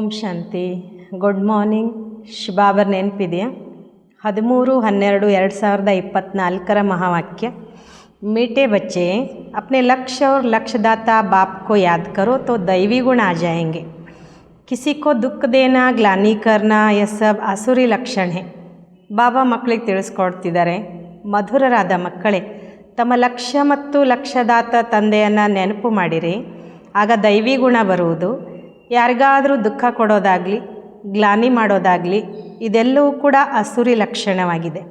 ಓಂ ಶಾಂತಿ. Good morning. ಶಿಬಾಬರ್ ನೆನಪಿದೆಯಾ? 13/12/2024 महावाक्य, मीठे बच्चे अपने लक्ष्य और लक्ष्यदाता बाप को याद करो तो दैवी गुण आ जाएंगे. किसी को दुख देना, ग्लानि करना, यह सब आसुरी लक्षण है. ಬಾಬಾ ಮಕ್ಕಳಿಗೆ ತಿಳಿಸ್ಕೊಡ್ತಿದ್ದಾರೆ, ಮಧುರರಾದ ಮಕ್ಕಳೇ, ತಮ್ಮ ಲಕ್ಷ್ಯ ಮತ್ತು ಲಕ್ಷ್ಯದಾತ ತಂದೆಯನ್ನು ನೆನಪು ಮಾಡಿರಿ, ಆಗ ದೈವಿ ಗುಣ ಬರುವುದು. ಯಾರಿಗಾದರೂ ದುಃಖ ಕೊಡೋದಾಗಲಿ, ಗ್ಲಾನಿ ಮಾಡೋದಾಗಲಿ, ಇದೆಲ್ಲವೂ ಕೂಡ ಅಸುರಿ ಲಕ್ಷಣವಾಗಿದೆ.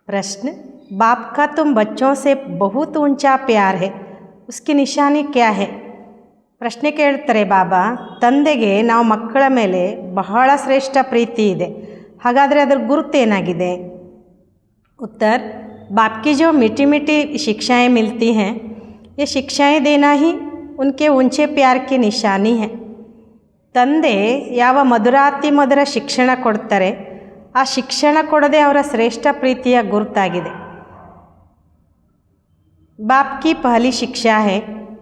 ಪ್ರಶ್ನೆ, बाप का तुम बच्चों से बहुत ऊंचा प्यार है, उसकी निशानी क्या है? ಪ್ರಶ್ನೆ ಕೇಳ್ತಾರೆ ಬಾಬಾ, ತಂದೆಗೆ ನಾವು ಮಕ್ಕಳ ಮೇಲೆ ಬಹಳ ಶ್ರೇಷ್ಠ ಪ್ರೀತಿ ಇದೆ, ಹಾಗಾದರೆ ಅದರ ಗುರುತೇನಾಗಿದೆ? उत्तर, बाप की जो मीठी मीठी शिक्षाएं मिलती हैं, ये शिक्षाएं देना ही उनके ऊंचे प्यार की निशानी है. ತಂದೆ ಯಾವ ಮಧುರಾತಿ ಮಧುರ ಶಿಕ್ಷಣ ಕೊಡ್ತಾರೆ, ಆ ಶಿಕ್ಷಣ ಕೊಡದೆ ಅವರ ಶ್ರೇಷ್ಠ ಪ್ರೀತಿಯ ಗುರುತಾಗಿದೆ. बाप की पहली शिक्षा है,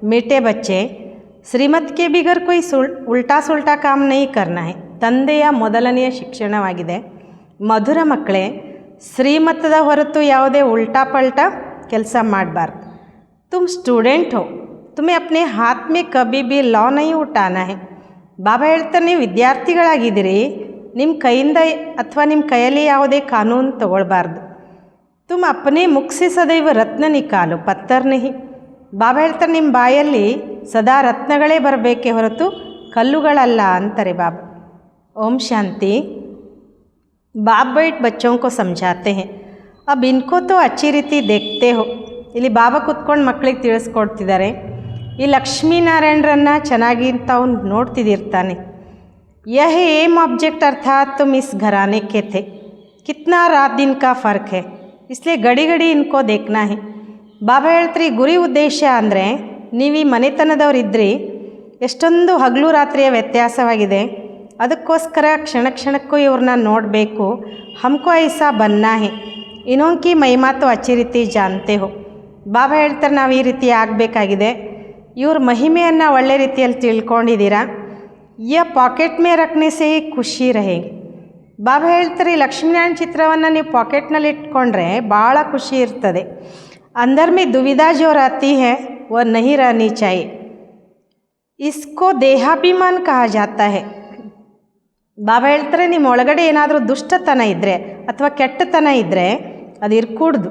मीठे बच्चे श्रीमत के बिगर कोई उल्टा सुल्टा काम नहीं करना है. ತಂದೆಯ ಮೊದಲನೆಯ ಶಿಕ್ಷಣವಾಗಿದೆ, ಮಧುರ ಮಕ್ಕಳೇ, ಶ್ರೀಮತದ ಹೊರತು ಯಾವುದೇ ಉಲ್ಟಾ ಪಲ್ಟಾ ಕೆಲಸ ಮಾಡಬಾರ್ದು. ತುಮ್ ಸ್ಟೂಡೆಂಟ್ ಹೋ, तुम्हें अपने हाथ में कभी भी लॉ नहीं उठाना है. ಬಾಬಾ ಹೇಳ್ತಾರೆ, ನೀವು ವಿದ್ಯಾರ್ಥಿಗಳಾಗಿದ್ದೀರಿ, ನಿಮ್ಮ ಕೈಯಿಂದ ಅಥವಾ ನಿಮ್ಮ ಕೈಯಲ್ಲಿ ಯಾವುದೇ ಕಾನೂನು ತಗೊಳ್ಬಾರ್ದು. ತುಮ್ ಅಪ್ಪನೇ ಮುಖ ಸೆ ಸದೈವ ರತ್ನ ನಿಕಾಲು, ಪತ್ತರ್ ನಹಿ. ಬಾಬಾ ಹೇಳ್ತಾರೆ, ನಿಮ್ಮ ಬಾಯಲ್ಲಿ ಸದಾ ರತ್ನಗಳೇ ಬರಬೇಕೇ ಹೊರತು ಕಲ್ಲುಗಳಲ್ಲ ಅಂತಾರೆ ಬಾಬಾ. ಓಂ ಶಾಂತಿ. बाप बैठ बच्चों को समझाते हैं, अब इनको तो अच्छी रीति देखते हो. ಇಲ್ಲಿ ಬಾಬಾ ಕುತ್ಕೊಂಡು ಮಕ್ಕಳಿಗೆ ತಿಳಿಸ್ಕೊಡ್ತಿದ್ದಾರೆ, ಈ ಲಕ್ಷ್ಮೀನಾರಾಯಣರನ್ನು ಚೆನ್ನಾಗಿ ತಾವು ನೋಡ್ತಿದ್ದಿರ್ತಾನೆ. यह एम ऑब्जेक्ट अर्थात तुम इस घराने के थे, कितना रात दिन का फ़र्क है, इसलिए ಗಡಿ ಗಡಿ इनको देखना है. ಬಾಬಾ ಹೇಳ್ತಾರೆ, ಗುರಿ ಉದ್ದೇಶ ಅಂದರೆ ನೀವು ಈ ಮನೆತನದವರಿದ್ರಿ, ಎಷ್ಟೊಂದು ಹಗಲು ರಾತ್ರಿಯ ವ್ಯತ್ಯಾಸವಾಗಿದೆ, ಅದಕ್ಕೋಸ್ಕರ ಕ್ಷಣ ಕ್ಷಣಕ್ಕೂ ಇವ್ರನ್ನ ನೋಡಬೇಕು. ಹಮ್ಕೋ ಐಸಾ ಬನ್ನಾ ಹೇ, ಇನ್ನೊಂಕಿ ಮಹಿಮಾತು ಅಚ್ಚಿ ರೀತಿ ಜಾನ್ತೆ ಹೋ. ಬಾಬಾ ಹೇಳ್ತಾರೆ, ನಾವು ಈ ರೀತಿ ಆಗಬೇಕಾಗಿದೆ, ಇವ್ರ ಮಹಿಮೆಯನ್ನು ಒಳ್ಳೆ ರೀತಿಯಲ್ಲಿ ತಿಳ್ಕೊಂಡಿದ್ದೀರಾ. ಯ ಪಾಕೆಟ್ ಮೇ ರಖನೆ ಸೇ ಖುಷಿ रहेगी. ಬಾಬಾ ಹೇಳ್ತಾರೆ, ಲಕ್ಷ್ಮೀನಾರಾಯಣ ಚಿತ್ರವನ್ನು ನೀವು ಪಾಕೆಟ್ನಲ್ಲಿ ಇಟ್ಕೊಂಡ್ರೆ ಭಾಳ ಖುಷಿ ಇರ್ತದೆ. अंदर में दुविधा जो रहती है वह नहीं रहनी चाहिए. इसको देहाभिमान कहा जाता है. ಬಾಬಾ ಹೇಳ್ತಾರೆ, ನಿಮ್ಮ ಒಳಗಡೆ ಏನಾದರೂ ದುಷ್ಟತನ ಇದ್ದರೆ ಅಥವಾ ಕೆಟ್ಟತನ ಇದ್ದರೆ ಅದು ಇರ್ಕೂಡ್ದು.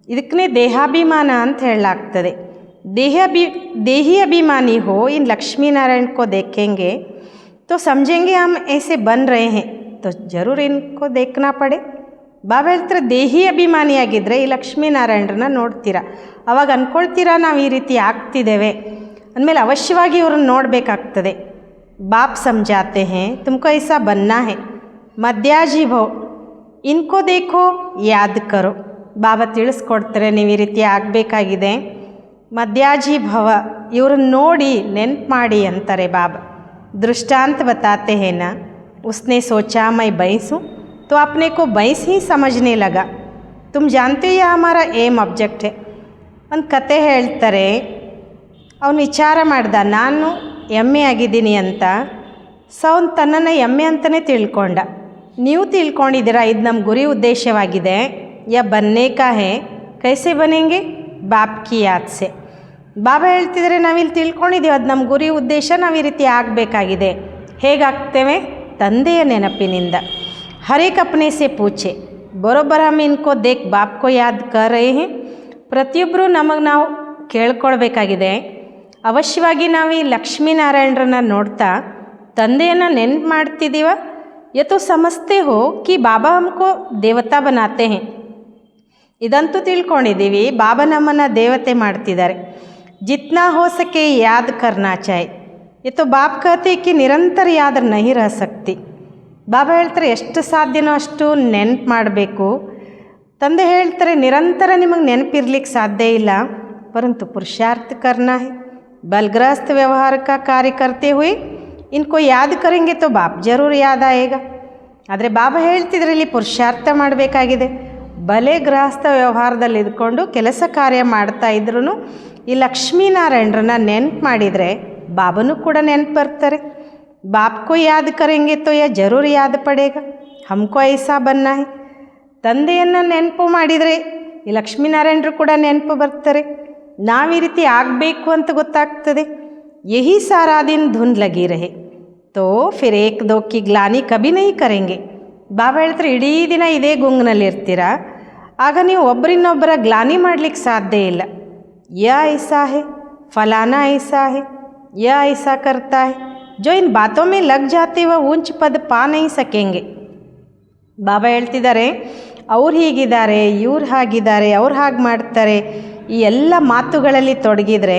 ಇದಕ್ಕೇ ದೇಹಾಭಿಮಾನ ಅಂತ ಹೇಳಲಾಗ್ತದೆ. देही अभिमानी हो इन लक्ष्मी नारायण को देखेंगे तो समझेंगे हम ऐसे बन रहे हैं, तो ज़रूर इनको देखना पड़े. ಬಾಬಾ ಹೇಳ್ತಾರೆ, ದೇಹಿ ಅಭಿಮಾನಿಯಾಗಿದ್ದರೆ ಈ ಲಕ್ಷ್ಮೀನಾರಾಯಣರನ್ನ ನೋಡ್ತೀರಾ, ಅವಾಗ ಅಂದ್ಕೊಳ್ತೀರಾ ನಾವು ಈ ರೀತಿ ಆಗ್ತಿದ್ದೇವೆ ಅಂದಮೇಲೆ ಅವಶ್ಯವಾಗಿ ಇವ್ರನ್ನ ನೋಡಬೇಕಾಗ್ತದೆ. बाप समझाते हैं, तुमको ऐसा बनना है, ಮಧ್ಯಾಜಿ ಭೋ, ಇನ್ಕೋ ದೇಖೋ ಯಾದ್ ಕರೋ. ಬಾಬಾ ತಿಳಿಸ್ಕೊಡ್ತಾರೆ, ನೀವು ಈ ರೀತಿ ಆಗಬೇಕಾಗಿದೆ, ಮಧ್ಯಾಜಿ ಭವ, ಇವ್ರನ್ನ ನೋಡಿ ನೆನ್ಪು ಮಾಡಿ ಅಂತಾರೆ ಬಾಬಾ. दृष्टांत बताते हैं ना, उसने सोचा मैं भैंस हूँ तो अपने को भैंस ही समझने लगा. तुम जानते हो यह हमारा एम ऑब्जेक्ट है. ಒಂದು ಕತೆ ಹೇಳ್ತಾರೆ, ಅವನು ವಿಚಾರ ಮಾಡ್ದ, ನಾನು ಎಮ್ಮೆ ಆಗಿದ್ದೀನಿ ಅಂತ. ಅವನು ತನ್ನನ್ನು ಎಮ್ಮೆ ಅಂತಲೇ ತಿಳ್ಕೊಂಡ. ನೀವು ತಿಳ್ಕೊಂಡಿದ್ದೀರಾ, ಇದು ನಮ್ಮ ಗುರಿ ಉದ್ದೇಶವಾಗಿದೆ. ಯಾ ಬನ್ನೇ ಕಾ ಹೇ, ಕೈಸೆ ಬನೆಂಗೆ, ಬಾಪ್ ಕಿ ಯಾದ್ ಸೆ. ಬಾಬಾ ಹೇಳ್ತಿದ್ರೆ, ನಾವಿಲ್ಲಿ ತಿಳ್ಕೊಂಡಿದ್ದೀವಿ, ಅದು ನಮ್ಮ ಗುರಿ ಉದ್ದೇಶ, ನಾವು ಈ ರೀತಿ ಆಗಬೇಕಾಗಿದೆ. ಹೇಗಾಗ್ತೇವೆ? ತಂದೆಯ ನೆನಪಿನಿಂದ. हर एक अपने से पूछे, बरोबर हम इनको देख बाप को याद कर रहे हैं. ಪ್ರತಿಯೊಬ್ಬರು ನಮಗೆ ನಾವು ಕೇಳ್ಕೊಳ್ಬೇಕಾಗಿದೆ, ಅವಶ್ಯವಾಗಿ ನಾವು ಈ ಲಕ್ಷ್ಮೀನಾರಾಯಣರನ್ನ ನೋಡ್ತಾ ತಂದೆಯನ್ನು ನೆನ್ಪು ಮಾಡ್ತಿದ್ದೀವ. ಯತು ಸಮಸ್ತೆ ಹೋ ಕಿ ಬಾಬಾ ಹಮ್ಕೋ ದೇವತಾ ಬನಾತೆ ಹೇ. ಇದಂತೂ ತಿಳ್ಕೊಂಡಿದ್ದೀವಿ, ಬಾಬಾ ನಮ್ಮನ್ನು ದೇವತೆ ಮಾಡ್ತಿದ್ದಾರೆ. ಜಿತ್ನಾ ಹೋ ಸಕೆ ಯಾದ್ ಕರ್ನಾ ಚಾಹೆ. ಯತು ಬಾಪ್ ಕಹತೆ ಕಿ ನಿರಂತರ ಯಾದ್ ನಹಿ ರಹ ಸಕ್ತಿ. ಬಾಬಾ ಹೇಳ್ತಾರೆ, ಎಷ್ಟು ಸಾಧ್ಯನೋ ಅಷ್ಟು ನೆನಪು ಮಾಡಬೇಕು. ತಂದೆ ಹೇಳ್ತಾರೆ, ನಿರಂತರ ನಿಮಗೆ ನೆನಪಿರ್ಲಿಕ್ಕೆ ಸಾಧ್ಯ ಇಲ್ಲ, ಪರಂತು ಪುರುಷಾರ್ಥ ಕರ್ನಾ ಹೈ. बलग्रस्त व्यवहार का कार्य करते हुए इनको याद करेंगे तो बाप जरूर याद आएगा. ಆದರೆ ಬಾಬಾ ಹೇಳ್ತಿದ್ರೆ, ಇಲ್ಲಿ ಪುರುಷಾರ್ಥ ಮಾಡಬೇಕಾಗಿದೆ. ಬಲೆ ಗೃಹಸ್ಥ ವ್ಯವಹಾರದಲ್ಲಿ ಇದ್ಕೊಂಡು ಕೆಲಸ ಕಾರ್ಯ ಮಾಡ್ತಾ ಇದ್ರೂ ಈ ಲಕ್ಷ್ಮೀನಾರಾಯಣರನ್ನ ನೆನಪು ಮಾಡಿದರೆ ಬಾಬನೂ ಕೂಡ ನೆನಪು ಬರ್ತಾರೆ. बाप को याद करेंगे तो यह जरूर याद पड़ेगा, हमको ऐसा बनना है. ತಂದೆಯನ್ನು ನೆನಪು ಮಾಡಿದರೆ ಈ ಲಕ್ಷ್ಮೀನಾರಾಯಣರು ಕೂಡ ನೆನಪು ಬರ್ತಾರೆ. ನಾವು ಈ ರೀತಿ ಆಗಬೇಕು ಅಂತ ಗೊತ್ತಾಗ್ತದೆ. ಯಹಿ ಸಾರಾ ದಿನ ಧುನ್ ಲಗಿ ರಹೆ ತೋ ಫಿರ್ ಏಕ್ ದೋ ಕಿ ಗ್ಲಾನಿ ಕಭಿ ನಹಿ ಕರೆಂಗೆ. ಬಾಬಾ ಹೇಳ್ತಾರೆ, ಇಡೀ ದಿನ ಇದೇ ಗುಂಗ್ನಲ್ಲಿ ಇರ್ತೀರ, ಆಗ ನೀವು ಒಬ್ಬರಿನ್ನೊಬ್ಬರ ಗ್ಲಾನಿ ಮಾಡಲಿಕ್ಕೆ ಸಾಧ್ಯ ಇಲ್ಲ. ಯಾ ಐಸಾ ಹೇ, ಫಲಾನಾ ಐಸಾ ಹೇ, ಯಾ ಐಸಾ ಕರ್ತಾ ಹೇ, ಜೋ ಇನ್ ಬಾತೋ ಮೇ ಲಗ್ ಜಾತೆ ವ ಊಂಚ್ ಪದ ಪಾ ನಹಿ ಸಕೆಂಗೆ. ಬಾಬಾ ಹೇಳ್ತಿದ್ದಾರೆ, ಅವ್ರು ಹೀಗಿದ್ದಾರೆ, ಇವ್ರು ಹಾಗಿದ್ದಾರೆ, ಅವ್ರು ಹಾಗೆ ಮಾಡ್ತಾರೆ, ಈ ಎಲ್ಲ ಮಾತುಗಳಲ್ಲಿ ತೊಡಗಿದರೆ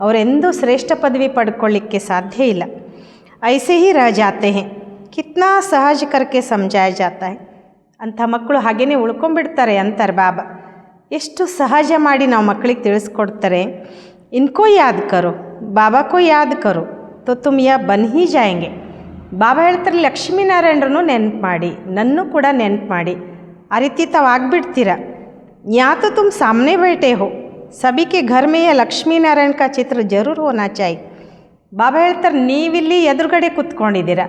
ಅವರೆಂದೂ ಶ್ರೇಷ್ಠ ಪದವಿ ಪಡ್ಕೊಳ್ಳಿಕ್ಕೆ ಸಾಧ್ಯ ಇಲ್ಲ. ಐಸೆ ಹಿ ರಹ ಜಾತೆ ಹೇ, ಕಿತ್ನಾ ಸಹಜ ಕರ್ಕೆ ಸಮಜಾಯ ಜಾತಾ ಹೇ. ಅಂಥ ಮಕ್ಕಳು ಹಾಗೇ ಉಳ್ಕೊಂಡ್ಬಿಡ್ತಾರೆ ಅಂತಾರೆ ಬಾಬಾ. ಎಷ್ಟು ಸಹಜ ಮಾಡಿ ನಾವು ಮಕ್ಕಳಿಗೆ ತಿಳಿಸ್ಕೊಡ್ತಾರೆ. ಇನ್ಕೋ ಯಾದ್ ಕರೋ, ಬಾಬಾ ಕೋ ಯಾದ್ ಕರೋ ತೋ ತುಮ್ ಯಾ ಬನ್ ಹಿ ಜಾಯಂಗೆ. ಬಾಬಾ ಹೇಳ್ತಾರೆ, ಲಕ್ಷ್ಮೀನಾರಾಯಣರನ್ನು ನೆನಪು ಮಾಡಿ, ನನ್ನೂ ಕೂಡ ನೆನಪು ಮಾಡಿ, ಆ ರೀತಿ ತಾವು ಆಗಿಬಿಡ್ತೀರ. ಯಾ ತೋ ತುಮ್ ಸಾಮನೆ ಬೈಠೆ ಹೋ, ಸಭಿ ಕೆ ಘರ್ ಮೇ ಯಾ ಲಕ್ಷ್ಮೀನಾರಾಯಣ ಕಾ ಚಿತ್ರ ಜರೂರ್ ಹೋನಾ ಚಾಹಿ. ಬಾಬಾ ಹೇಳ್ತಾರೆ, ನೀವಿಲ್ಲಿ ಎದುರುಗಡೆ ಕೂತ್ಕೊಂಡಿದ್ದೀರ,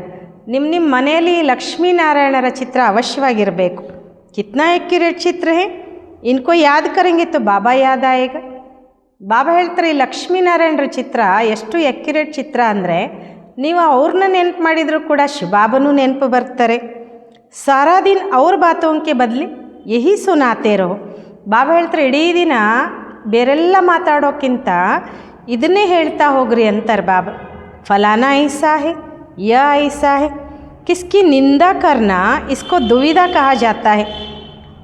ನಿಮ್ಮ ಮನೆಯಲ್ಲಿ ಲಕ್ಷ್ಮೀನಾರಾಯಣರ ಚಿತ್ರ ಅವಶ್ಯವಾಗಿರಬೇಕು. ಕಿತ್ನಾ ಎಕ್ಯುರೇಟ್ ಚಿತ್ರ ಹೇ, ಇನ್ಕೋ ಯಾದ್ ಕರೆಂಗೆ ತೋ ಬಾಬಾ ಯಾದ್ ಆಯೇಗ. ಬಾಬಾ ಹೇಳ್ತಾರೆ, ಈ ಲಕ್ಷ್ಮೀನಾರಾಯಣರ ಚಿತ್ರ ಎಷ್ಟು ಎಕ್ಯುರೇಟ್ ಚಿತ್ರ ಅಂದರೆ ನೀವು ಅವ್ರನ್ನ ನೆನಪು ಮಾಡಿದರೂ ಕೂಡ ಶಿವಬಾಬನೂ ನೆನಪು ಬರ್ತಾರೆ. ಸಾರಾ ದಿನ ಅವ್ರ ಬಾತೋಂಕೆ ಬದಲಿ ಯಹಿ ಸುನಾತೆ ರಹೋ. ಬಾಬಾ ಹೇಳ್ತಾರೆ, ಇಡೀ ದಿನ ಬೇರೆಲ್ಲ ಮಾತಾಡೋಕ್ಕಿಂತ ಇದನ್ನೇ ಹೇಳ್ತಾ ಹೋಗ್ರಿ ಅಂತಾರೆ ಬಾಬಾ. ಫಲಾನಾ ಐಸಾ ಹೇ, ಯಾ ಐಸಾ ಹೇ, ಕಿಸ್ಕಿ ನಿಂದಾ ಕರ್ನಾ ಇಸ್ಕೋ ದುವಿಧಾ ಕಹಾ ಜಾತಾ ಹೇ.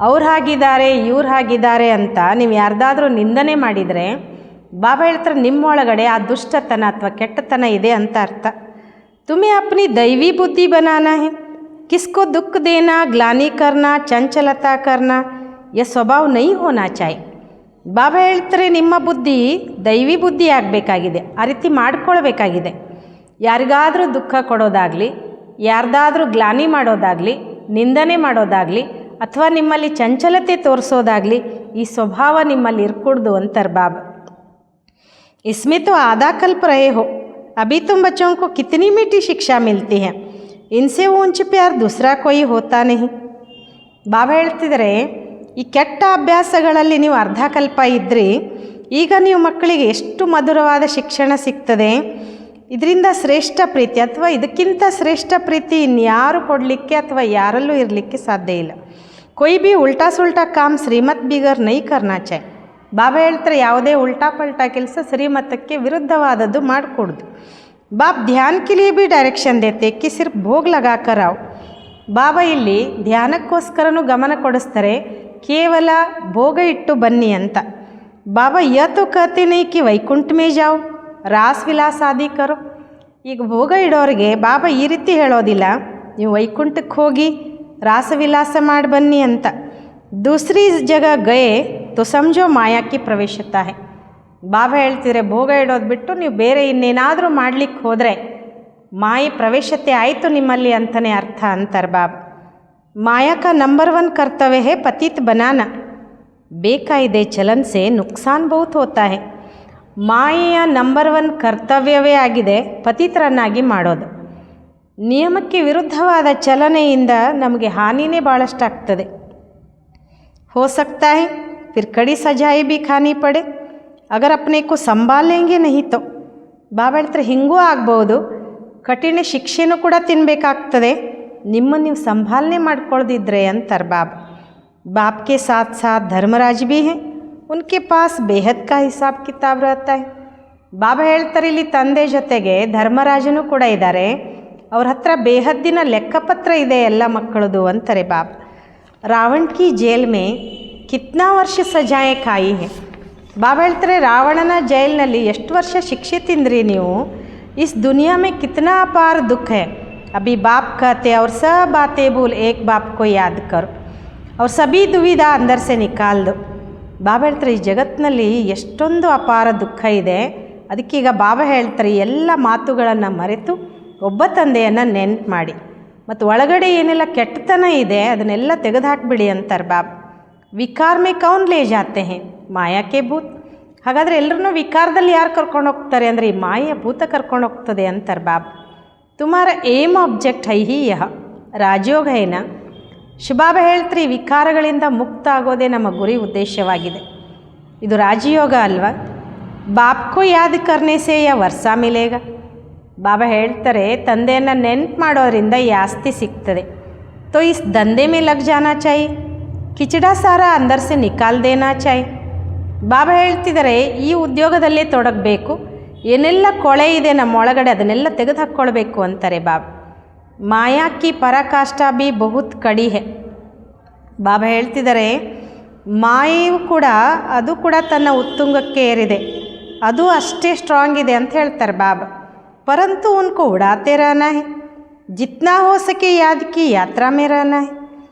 ಅವ್ರು ಹಾಗಿದ್ದಾರೆ, ಇವ್ರು ಹಾಗಿದ್ದಾರೆ ಅಂತ ನೀವು ಯಾರ್ದಾದ್ರೂ ನಿಂದನೆ ಮಾಡಿದರೆ ಬಾಬಾ ಹೇಳ್ತಾರೆ, ನಿಮ್ಮೊಳಗಡೆ ಆ ದುಷ್ಟತನ ಅಥವಾ ಕೆಟ್ಟತನ ಇದೆ ಅಂತ ಅರ್ಥ. ತುಮೇ ಅಪ್ನಿ ದೈವಿ ಬುದ್ಧಿ ಬನಾನಾ ಹೇ, ಕಿಸ್ಕೋ ದುಃಖ ದೇನಾ, ಗ್ಲಾನಿ ಕರ್ನಾ, ಚಂಚಲತಾ ಕರ್ನಾ ಯ ಸ್ವಭಾವ ನೈ ಹೋನಾ ಚಾಹಿ. ಬಾಬಾ ಹೇಳ್ತಾರೆ, ನಿಮ್ಮ ಬುದ್ಧಿ ದೈವಿ ಬುದ್ಧಿ ಆಗಬೇಕಾಗಿದೆ, ಆ ರೀತಿ ಮಾಡ್ಕೊಳ್ಬೇಕಾಗಿದೆ. ಯಾರಿಗಾದರೂ ದುಃಖ ಕೊಡೋದಾಗಲಿ, ಯಾರ್ದಾದ್ರೂ ಗ್ಲಾನಿ ಮಾಡೋದಾಗಲಿ, ನಿಂದನೆ ಮಾಡೋದಾಗಲಿ, ಅಥವಾ ನಿಮ್ಮಲ್ಲಿ ಚಂಚಲತೆ ತೋರಿಸೋದಾಗಲಿ, ಈ ಸ್ವಭಾವ ನಿಮ್ಮಲ್ಲಿ ಇರ್ಕೂಡ್ದು ಅಂತಾರೆ ಬಾಬಾ. इसमें तो आधा कल्प रहे हो, अभी तुम बच्चों को कितनी मीठी शिक्षा मिलती है, इनसे ऊंच प्यार दूसरा कोई होता नहीं. ಬಾಬಾ ಹೇಳ್ತಿದ್ದಾರೆ, ಈ ಕೆಟ್ಟ ಅಭ್ಯಾಸಗಳಲ್ಲಿ ನೀವು ಅರ್ಧ ಕಲ್ಪ ಇದ್ರಿ, ಈಗ ನೀವು ಮಕ್ಕಳಿಗೆ ಎಷ್ಟು ಮಧುರವಾದ ಶಿಕ್ಷಣ ಸಿಗ್ತದೆ. ಇದರಿಂದ ಶ್ರೇಷ್ಠ ಪ್ರೀತಿ ಅಥವಾ ಇದಕ್ಕಿಂತ ಶ್ರೇಷ್ಠ ಪ್ರೀತಿ ಇನ್ಯಾರು ಕೊಡಲಿಕ್ಕೆ ಅಥವಾ ಯಾರಲ್ಲೂ ಇರಲಿಕ್ಕೆ ಸಾಧ್ಯ ಇಲ್ಲ. ಕೊಯ್ ಭಿ ಉಲ್ಟಾ ಸುಲ್ಟಾ ಕಾಮ್ ಶ್ರೀಮತ್ ಬಿಗರ್ ನೈ ಕರ್ನಾ ಚಾಹಿ. ಬಾಬಾ ಹೇಳ್ತಾರೆ, ಯಾವುದೇ ಉಲ್ಟಾ ಪಲ್ಟಾ ಕೆಲಸ ಶ್ರೀಮತಕ್ಕೆ ವಿರುದ್ಧವಾದದ್ದು ಮಾಡಿಕೊಡ್ದು. ಬಾಬ್ ಧ್ಯಾನ್ ಕೆ ಲಿಯೇ ಭಿ ಡೈರೆಕ್ಷನ್ ದೇತೆ ಕಿ ಸಿರ್ಫ್ ಭೋಗ್ ಲಗಾಕರ್ ಆವ್. ಬಾಬಾ ಇಲ್ಲಿ ಧ್ಯಾನಕ್ಕೋಸ್ಕರನೂ ಗಮನ ಕೊಡಿಸ್ತಾರೆ, ಕೇವಲ ಭೋಗ ಇಟ್ಟು ಬನ್ನಿ ಅಂತ. ಬಾಬಾ ಯತು ಕತೆ ನೈ ಕಿ ವೈಕುಂಠ ಮೇ ಜಾವ್, ರಾಸ್ ವಿಲಾಸ ಆದಿ ಕರೋ. ಈಗ ಭೋಗ ಇಡೋರಿಗೆ ಬಾಬಾ ಈ ರೀತಿ ಹೇಳೋದಿಲ್ಲ, ನೀವು ವೈಕುಂಠಕ್ಕೆ ಹೋಗಿ ರಾಸವಿಲಾಸ ಮಾಡಿ ಬನ್ನಿ ಅಂತ. ದೂಸರಿ ಜಗ ಗಯೆ ತೋ ಸಮझो ಮಾಯಾಕಿ ಪ್ರವೇಶತಾ ಹೇ. ಬಾಬಾ ಹೇಳ್ತಿದ್ರೆ, ಭೋಗ ಇಡೋದು ಬಿಟ್ಟು ನೀವು ಬೇರೆ ಇನ್ನೇನಾದರೂ ಮಾಡಲಿಕ್ಕೆ ಹೋದರೆ ಮಾಯೆ ಪ್ರವೇಶತೆ ಆಯಿತು ನಿಮ್ಮಲ್ಲಿ ಅಂತಲೇ ಅರ್ಥ ಅಂತಾರೆ ಬಾಬಾ. ಮಾಯಾ ಕಾ ನಂಬರ್ 1 ಕರ್ತವ್ಯ ಹೇ ಪತಿತ್ ಬನಾನ, ಬೇಕಾಯ್ದೆ ಚಲನ್ ಸೆ ನುಕ್ಸಾನ್ ಬಹುತ್ ಹೋತಾ ಹೇ. ಮಾಯೆಯ ನಂಬರ್ 1 ಕರ್ತವ್ಯವೇ ಆಗಿದೆ ಪತಿತರನ್ನಾಗಿ ಮಾಡೋದು. ನಿಯಮಕ್ಕೆ ವಿರುದ್ಧವಾದ ಚಲನೆಯಿಂದ ನಮಗೆ ಹಾನಿನೇ ಭಾಳಷ್ಟಾಗ್ತದೆ. हो सकता है फिर कड़ी सजाएं भी खानी पड़े अगर अपने को संभालेंगे नहीं तो. ಬಾಬಾ ಹೇಳ್ತಾರೆ, ಹಿಂಗೂ ಆಗ್ಬೋದು, ಕಠಿಣ ಶಿಕ್ಷೆನೂ ಕೂಡ ತಿನ್ನಬೇಕಾಗ್ತದೆ ನಿಮ್ಮನ್ನು ನೀವು ಸಂಭಾಲನೆ ಮಾಡ್ಕೊಳ್ದಿದ್ರೆ ಅಂತಾರೆ ಬಾಬಾ. ಬಾಪ್ ಕೆ ಸಾಥ್ ಸಾಥ್ ಧರ್ಮರಾಜ್ ಭೀ ಹೇ, ಉನ್ಕೆ ಪಾಸ್ ಬೇಹದ್ ಕಾ ಹಿಸಾಬ್ ಕಿತಾಬ್ ರಹತಾ ಹೈ. ಬಾಬಾ ಹೇಳ್ತಾರೆ, ಇಲ್ಲಿ ತಂದೆ ಜೊತೆಗೆ ಧರ್ಮರಾಜನೂ ಕೂಡ ಇದ್ದಾರೆ, ಅವ್ರ ಹತ್ರ ಬೇಹದ್ದಿನ ಲೆಕ್ಕಪತ್ರ ಇದೆ ಎಲ್ಲ ಮಕ್ಕಳದು ಅಂತಾರೆ ಬಾಬಾ. ರಾವಣ ಕಿ ಜೈಲ್ ಮೇ ಕಿತ್ನಾ ವರ್ಷ ಸಜಾಯೆ ಖಾಯಿ ಹೇ. ಬಾಬಾ ಹೇಳ್ತಾರೆ, ರಾವಣನ ಜೈಲಿನಲ್ಲಿ ಎಷ್ಟು ವರ್ಷ ಶಿಕ್ಷೆ ತಿಂದ್ರಿ ನೀವು. ಇಸ್ ದುನಿಯಾ ಮೇ ಕಿತ್ನಾ ಅಪಾರ ದುಃಖ ಹೈ. ಅಭಿ ಬಾಪ್ ಕಹತೆ ಅವ್ರ ಸಬ್ ಬಾತೆ ಭೂಲ್ ಏಕ್ ಬಾಪ್ ಕೋ ಯಾದ್ ಕರೋ ಅವ್ರ ಸಬಿ ದುವಿಧಾ ಅಂದರ್ ಸೆ ನಿಕಾಲ್ ದೋ. ಬಾಬಾ ಹೇಳ್ತಾರೆ, ಈ ಜಗತ್ತಿನಲ್ಲಿ ಎಷ್ಟೊಂದು ಅಪಾರ ದುಃಖ ಇದೆ. ಅದಕ್ಕೀಗ ಬಾಬಾ ಹೇಳ್ತಾರೆ, ಎಲ್ಲ ಮಾತುಗಳನ್ನು ಮರೆತು ಒಬ್ಬ ತಂದೆಯನ್ನು ನೆನ್ಪು ಮಾಡಿ, ಮತ್ತು ಒಳಗಡೆ ಏನೆಲ್ಲ ಕೆಟ್ಟತನ ಇದೆ ಅದನ್ನೆಲ್ಲ ತೆಗೆದುಹಾಕ್ಬಿಡಿ ಅಂತಾರೆ ಬಾಬಾ. ವಿಕಾರ ಮೇ ಕೌನ್ ಲೇ ಜಾತೆ ಹೇ, ಮಾಯಾಕೆ ಭೂತ್. ಹಾಗಾದರೆ ಎಲ್ಲರನ್ನೂ ವಿಕಾರದಲ್ಲಿ ಯಾರು ಕರ್ಕೊಂಡು ಹೋಗ್ತಾರೆ ಅಂದರೆ ಈ ಮಾಯೆಯ ಭೂತ ಕರ್ಕೊಂಡು ಹೋಗ್ತದೆ ಅಂತಾರೆ ಬಾಬಾ. ತುಮಾರ ಏಮ್ ಆಬ್ಜೆಕ್ಟ್ ಹೈ ಹಿ ಯಹ ರಾಜಯೋಗ ಏನ. ಶುಭಾಬ ಹೇಳ್ತ್ರಿ, ವಿಕಾರಗಳಿಂದ ಮುಕ್ತ ಆಗೋದೇ ನಮ್ಮ ಗುರಿ ಉದ್ದೇಶವಾಗಿದೆ. ಇದು ರಾಜಯೋಗ ಅಲ್ವಾ. ಬಾಪ್ಕೋ ಯಾದ್ ಕರ್ನೆಸೆ ಯಾ ವರ್ಷ ಮಿಲೇಗ. ಬಾಬಾ ಹೇಳ್ತಾರೆ, ತಂದೆಯನ್ನು ನೆನ್ಪು ಮಾಡೋದ್ರಿಂದ ಈ ಆಸ್ತಿ ಸಿಗ್ತದೆ. ತೋ ಇಸ್ ದಂಧೆ ಮೇ ಲಗ್ ಜಾನಾ ಚಾಯಿ, ಕಿಚಡಾ ಸಾರ ಅಂದರ್ ಸೆ ನಿಕಾಲ್ ದೇನಾ ಚಾಯಿ. ಬಾಬಾ ಹೇಳ್ತಿದ್ದಾರೆ, ಈ ಉದ್ಯೋಗದಲ್ಲೇ ತೊಡಗಬೇಕು, ಏನೆಲ್ಲ ಕೊಳೆ ಇದೆ ನಮ್ಮೊಳಗಡೆ ಅದನ್ನೆಲ್ಲ ತೆಗೆದು ಹಾಕ್ಕೊಳ್ಬೇಕು ಅಂತಾರೆ ಬಾಬಾ. ಮಾಯಾ ಕಿ ಪರಾಕಾಷ್ಠಾ ಬಿ ಬಹುತ್ ಕಡಿ ಹೇ. ಬಾಬಾ ಹೇಳ್ತಿದ್ದಾರೆ, ಮಾಯೆಯು ಕೂಡ ಅದು ಕೂಡ ತನ್ನ ಉತ್ತುಂಗಕ್ಕೆ ಏರಿದೆ, ಅದು ಅಷ್ಟೇ ಸ್ಟ್ರಾಂಗ್ ಇದೆ ಅಂತ ಹೇಳ್ತಾರೆ ಬಾಬಾ. ಪರಂತು ಉನ್ಕೋ ಉಡಾತೆ ರಹನಾ ಹೈ, ಜಿತ್ನಾ ಹೋ ಸಕೆ ಯಾದ್ ಕಿ ಯಾತ್ರಾ ಮೇ ರಹನಾ ಹೈ.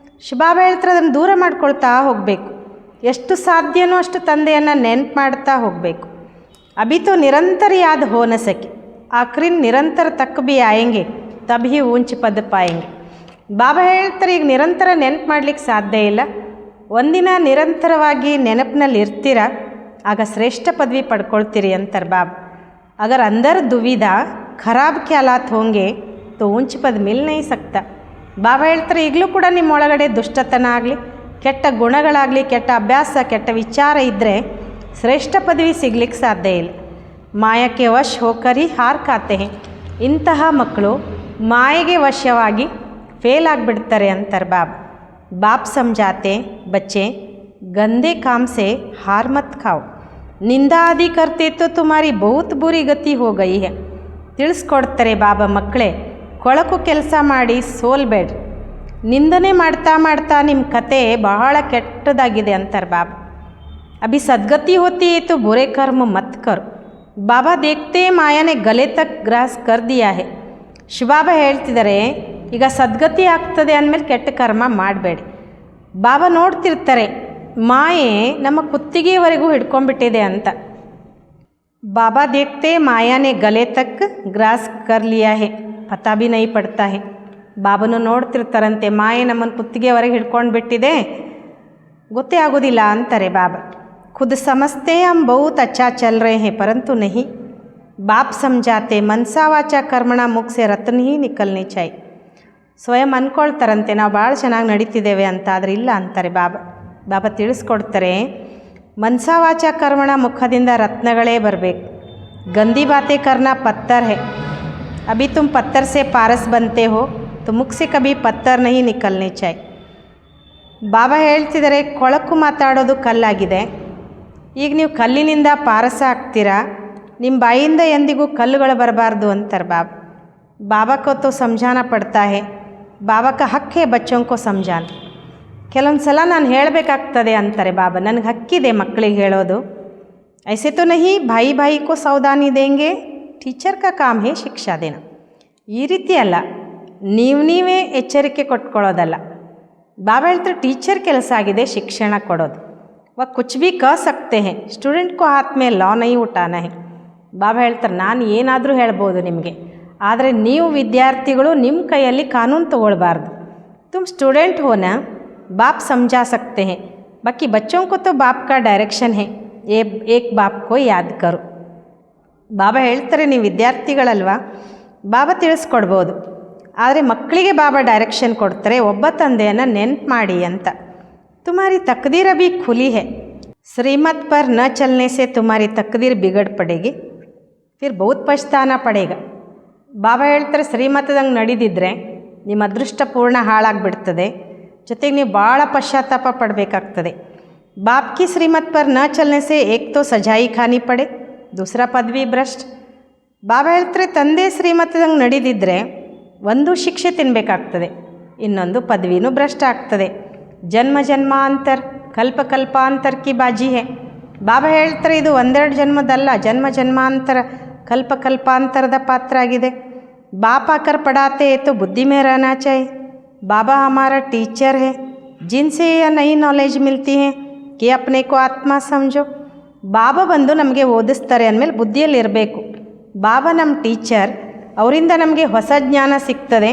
ಬಾಬಾ ಹೇಳ್ತಾರೆ, ಅದನ್ನು ದೂರ ಮಾಡ್ಕೊಳ್ತಾ ಹೋಗಬೇಕು, ಎಷ್ಟು ಸಾಧ್ಯನೋ ಅಷ್ಟು ತಂದೆಯನ್ನು ನೆನ್ಪು ಮಾಡ್ತಾ ಹೋಗಬೇಕು. ಅಭಿ ತೋ ನಿರಂತರ ಯಾದ್ ಹೋ ನ ಸಕೆ, ಆಖರಿನ್ ನಿರಂತರ ತಕ್ ಬಿ ಆಯಂಗೆ ತಭಿ ಊಂಚ್ ಪದ ಪಾಯಂಗೆ. ಬಾಬಾ ಹೇಳ್ತಾರೆ, ಈಗ ನಿರಂತರ ನೆನಪು ಮಾಡಲಿಕ್ಕೆ ಸಾಧ್ಯ ಇಲ್ಲ, ಒಂದಿನ ನಿರಂತರವಾಗಿ ನೆನಪಿನಲ್ಲಿ ಇರ್ತೀರ, ಆಗ ಶ್ರೇಷ್ಠ ಪದವಿ ಪಡ್ಕೊಳ್ತೀರಿ ಅಂತಾರೆ ಬಾಬಾ. ಅಗರ್ ಅಂದರ್ ದುವಿಧಾ ಖರಾಬ್ ಖ್ಯಾಲಾತ್ ಹೋಂಗೆ ತೋ ಊಂಚ್ ಪದ ಮಿಲ್ ನೈ ಸಕ್ತಾ. ಬಾಬಾ ಹೇಳ್ತಾರೆ, ಈಗಲೂ ಕೂಡ ನಿಮ್ಮೊಳಗಡೆ ದುಷ್ಟತನ ಆಗಲಿ, ಕೆಟ್ಟ ಗುಣಗಳಾಗಲಿ, ಕೆಟ್ಟ ಅಭ್ಯಾಸ, ಕೆಟ್ಟ ವಿಚಾರ ಇದ್ದರೆ ಶ್ರೇಷ್ಠ ಪದವಿ ಸಿಗ್ಲಿಕ್ಕೆ ಸಾಧ್ಯ ಇಲ್ಲ. ಮಾಯಕ್ಕೆ ವಶ್ ಹೋಕರಿ ಹಾರ್ ಖಾತೆ ಹೇ. ಇಂತಹ ಮಕ್ಕಳು ಮಾಯೆಗೆ ವಶವಾಗಿ ಫೇಲ್ ಆಗಿಬಿಡ್ತಾರೆ ಅಂತಾರೆ ಬಾಬಾ. ಬಾಪ್ ಸಮझाते बच्चे गंदे काम से हार मत खाओ, निंदा आदि करते तो तुम्हारी बहुत बुरी गति हो गई है. ತಿಳಿಸ್ಕೊಡ್ತಾರೆ ಬಾಬಾ, ಮಕ್ಕಳೇ ಕೊಳಕು ಕೆಲಸ ಮಾಡಿ ಸೋಲ್ಬೇಡ್ರಿ, ನಿಂದನೆ ಮಾಡ್ತಾ ಮಾಡ್ತಾ ನಿಮ್ಮ ಕತೆ ಬಹಳ ಕೆಟ್ಟದಾಗಿದೆ ಅಂತಾರೆ ಬಾಬಾ. ಅಭಿ ಸದ್ಗತಿ ಹೋತಿ तो बुरे कर्म मत करो. ಬಾಬಾ देखते ಮಾಯಾನೆ ಗಲೆ ತಕ್ ಗ್ರಾಸ್ ಕರ್ ದಿಯಾ ಹೇ. ಶಿವಬಾಬಾ ಹೇಳ್ತಿದ್ದಾರೆ, ಈಗ ಸದ್ಗತಿ ಆಗ್ತದೆ ಅಂದಮೇಲೆ ಕೆಟ್ಟ ಕರ್ಮ ಮಾಡಬೇಡಿ. ಬಾಬಾ ನೋಡ್ತಿರ್ತಾರೆ, ಮಾಯೆ ನಮ್ಮ ಕುತ್ತಿಗೆವರೆಗೂ ಹಿಡ್ಕೊಂಡ್ಬಿಟ್ಟಿದೆ ಅಂತ. ಬಾಬಾ ದೇಖ್ತೆ ಮಾಯಾನೆ ಗಲೆ ತಕ್ ಗ್ರಾಸ್ ಕರ್ ಲಿಯಾ ಹೇ, ಪತಾ ಬಿ ನೈ ಪಡ್ತಾ ಹೇ. ಬಾಬಾನು ನೋಡ್ತಿರ್ತಾರಂತೆ, ಮಾಯೆ ನಮ್ಮನ್ನು ಕುತ್ತಿಗೆವರೆಗೆ ಹಿಡ್ಕೊಂಡು ಬಿಟ್ಟಿದೆ, ಗೊತ್ತೇ ಆಗೋದಿಲ್ಲ ಅಂತಾರೆ ಬಾಬಾ. ಖುದ್ ಸಮಸ್ತೆ ಹಮ್ ಬಹುತ್ ಅಚ್ಚಾ ಚಲ್ ರಹೆ ಹೇ ಪರಂತು ನಹಿ. ಬಾಪ್ ಸಮझाते ಮನಸಾ ವಾಚಾ ಕರ್ಮಣ ಮುಖ ಸೆ ರತ್ನ ಹಿ ನಿಕಲ್ನಿ ಚಾಯ್. ಸ್ವಯಂ ಅಂದ್ಕೊಳ್ತಾರಂತೆ ನಾವು ಭಾಳ ಚೆನ್ನಾಗಿ ನಡೀತಿದ್ದೇವೆ ಅಂತ, ಆದರೆ ಇಲ್ಲ ಅಂತಾರೆ ಬಾಬಾ. ಬಾಬಾ ತಿಳಿಸ್ಕೊಡ್ತಾರೆ, ಮನಸಾ ವಾಚಾ ಕರ್ಮಣ ಮುಖದಿಂದ ರತ್ನಗಳೇ ಬರಬೇಕು. ಗಂದಿ ಬಾತೆ ಕರ್ನಾ ಪತ್ತರ್ ಹೇ. ಅಭಿ ತುಮ್ ಪತ್ತರ್ ಸೆ ಪಾರಸ್ ಬಂತೆ ಹೋ तो मुख से कभी पत्थर नहीं निकलने चाहिए. ಬಾಬಾ ಹೇಳ್ತಿದ್ದಾರೆ, ಕೊಳಕು ಮಾತಾಡೋದು ಕಲ್ಲಾಗಿದೆ, ಈಗ ನೀವು ಕಲ್ಲಿನಿಂದ ಪಾರಸ ಆಗ್ತೀರಾ, ನಿಮ್ಮ ಬಾಯಿಂದ ಎಂದಿಗೂ ಕಲ್ಲುಗಳು ಬರಬಾರ್ದು ಅಂತಾರೆ ಬಾಬಾ. ಬಾಬಾ ಕೋ ತೋ ಸಮझाना ಪಡ್ತಾ ಹೇ, ಬಾಬಾ ಕಾ ಹಕ್ ಹೇ ಬಚ್ಚೋಂ ಕೋ ಸಮझाना. ಕೆಲವೊಂದು ಸಲ ನಾನು ಹೇಳಬೇಕಾಗ್ತದೆ ಅಂತಾರೆ ಬಾಬಾ, ನನಗೆ ಹಕ್ಕಿದೆ ಮಕ್ಕಳಿಗೆ ಹೇಳೋದು. ಐಸೆ ತೋ ನಹಿ ಭಾಯಿ ಭಾಯಿ ಕೋ ಸೌದಾನಿ ದೇಂಗೆ, ಟೀಚರ್ ಕಾ ಕಾಮ್ ಹೇ ಶಿಕ್ಷಾ ದೇನಾ. ಈ ರೀತಿ ಅಲ್ಲ, ನೀವೇ ಎಚ್ಚರಿಕೆ ಕೊಟ್ಕೊಳ್ಳೋದಲ್ಲ. ಬಾಬಾ ಹೇಳ್ತಾರೆ, ಟೀಚರ್ ಕೆಲಸ ಆಗಿದೆ ಶಿಕ್ಷಣ ಕೊಡೋದು. ವ ಕುಚ್ ಭಿ ಕಹ ಸಕ್ತೆ ಹೇ, ಸ್ಟೂಡೆಂಟ್ ಕೋ ಹಾತ್ ಮೇ ಲಾ ನೈ ಉಠಾನಾ ಹೇ. ಬಾಬಾ ಹೇಳ್ತಾರೆ, ನಾನು ಏನಾದರೂ ಹೇಳ್ಬೋದು ನಿಮಗೆ, ಆದರೆ ನೀವು ವಿದ್ಯಾರ್ಥಿಗಳು ನಿಮ್ಮ ಕೈಯಲ್ಲಿ ಕಾನೂನು ತಗೊಳ್ಬಾರ್ದು. ತುಮ್ ಸ್ಟೂಡೆಂಟ್ ಹೋನಾ, ಬಾಪ್ ಸಮझा सकते हैं, बाकी बच्चों को तो बाप का डायरेक्शन है, एक बाप को याद करो. ಬಾಬಾ ಹೇಳ್ತಾರೆ, ನೀವು ವಿದ್ಯಾರ್ಥಿಗಳಲ್ವಾ, ಬಾಬಾ ತಿಳಿಸ್ಕೊಡ್ಬೋದು, ಆದರೆ ಮಕ್ಕಳಿಗೆ ಬಾಬಾ ಡೈರೆಕ್ಷನ್ ಕೊಡ್ತಾರೆ, ಒಬ್ಬ ತಂದೆಯನ್ನು ನೆನ್ಪು ಮಾಡಿ ಅಂತ. ತುಮಾರಿ ತಕ್ದೀರ್ ಅಭಿ ಖುಲಿ ಹೇ, ಶ್ರೀಮತ್ ಪರ್ ನ ಚಲನೆ ಸೆ ತುಮಾರಿ ತಕ್ದೀರ್ ಬಿಗಡ್ ಪಡೆಗಿ, ಫಿರ್ ಬಹುತ್ ಪಶ್ತಾನ ಪಡೇಗ. ಬಾಬಾ ಹೇಳ್ತಾರೆ, ಶ್ರೀಮತದಂಗೆ ನಡೀದಿದ್ರೆ ನಿಮ್ಮ ಅದೃಷ್ಟ ಪೂರ್ಣ ಹಾಳಾಗಿಬಿಡ್ತದೆ, ಜೊತೆಗೆ ನೀವು ಭಾಳ ಪಶ್ಚಾತ್ತಾಪ ಪಡಬೇಕಾಗ್ತದೆ. ಬಾಪ್ ಕಿ ಶ್ರೀಮತ್ ಪರ್ ನ ಚಲನೆ ಸೆ ಏಕ್ ತೋ ಸಜಾಯಿ ಖಾನಿ ಪಡೆ, ದೂಸರಾ ಪದವಿ ಭ್ರಷ್ಟ. ಬಾಬಾ ಹೇಳ್ತಾರೆ, ತಂದೆ ಶ್ರೀಮತದಂಗೆ ನಡೀದಿದ್ರೆ ಒಂದು ಶಿಕ್ಷೆ ತಿನ್ನಬೇಕಾಗ್ತದೆ, ಇನ್ನೊಂದು ಪದವಿನೂ ಭ್ರಷ್ಟ ಆಗ್ತದೆ. ಜನ್ಮ ಜನ್ಮಾಂತರ ಕಲ್ಪ ಕಲ್ಪಾಂತರ ಕಿ ಬಾಜಿ ಹೇ. ಬಾಬಾ ಹೇಳ್ತಾರೆ, ಇದು ಒಂದೆರಡು ಜನ್ಮದಲ್ಲ, ಜನ್ಮ ಜನ್ಮಾಂತರ ಕಲ್ಪ ಕಲ್ಪಾಂತರದ ಪಾತ್ರ ಆಗಿದೆ. ಬಾಪ್ ಆಕರ್ ಪಡಾತೆ ತೋ ಬುದ್ಧಿ ಮೇ रहना चाहिए. बाबा हमारा टीचर है, जिनसे यह नई नॉलेज मिलती है कि अपने को आत्मा समझो. ಬಾಬಾ ಬಂದು ನಮಗೆ ಓದಿಸ್ತಾರೆ ಅಂದಮೇಲೆ ಬುದ್ಧಿಯಲ್ಲಿ ಇರಬೇಕು. ಬಾಬಾ ನಮ್ಮ ಟೀಚರ್, ಅವರಿಂದ ನಮಗೆ ಹೊಸ ಜ್ಞಾನ ಸಿಗ್ತದೆ,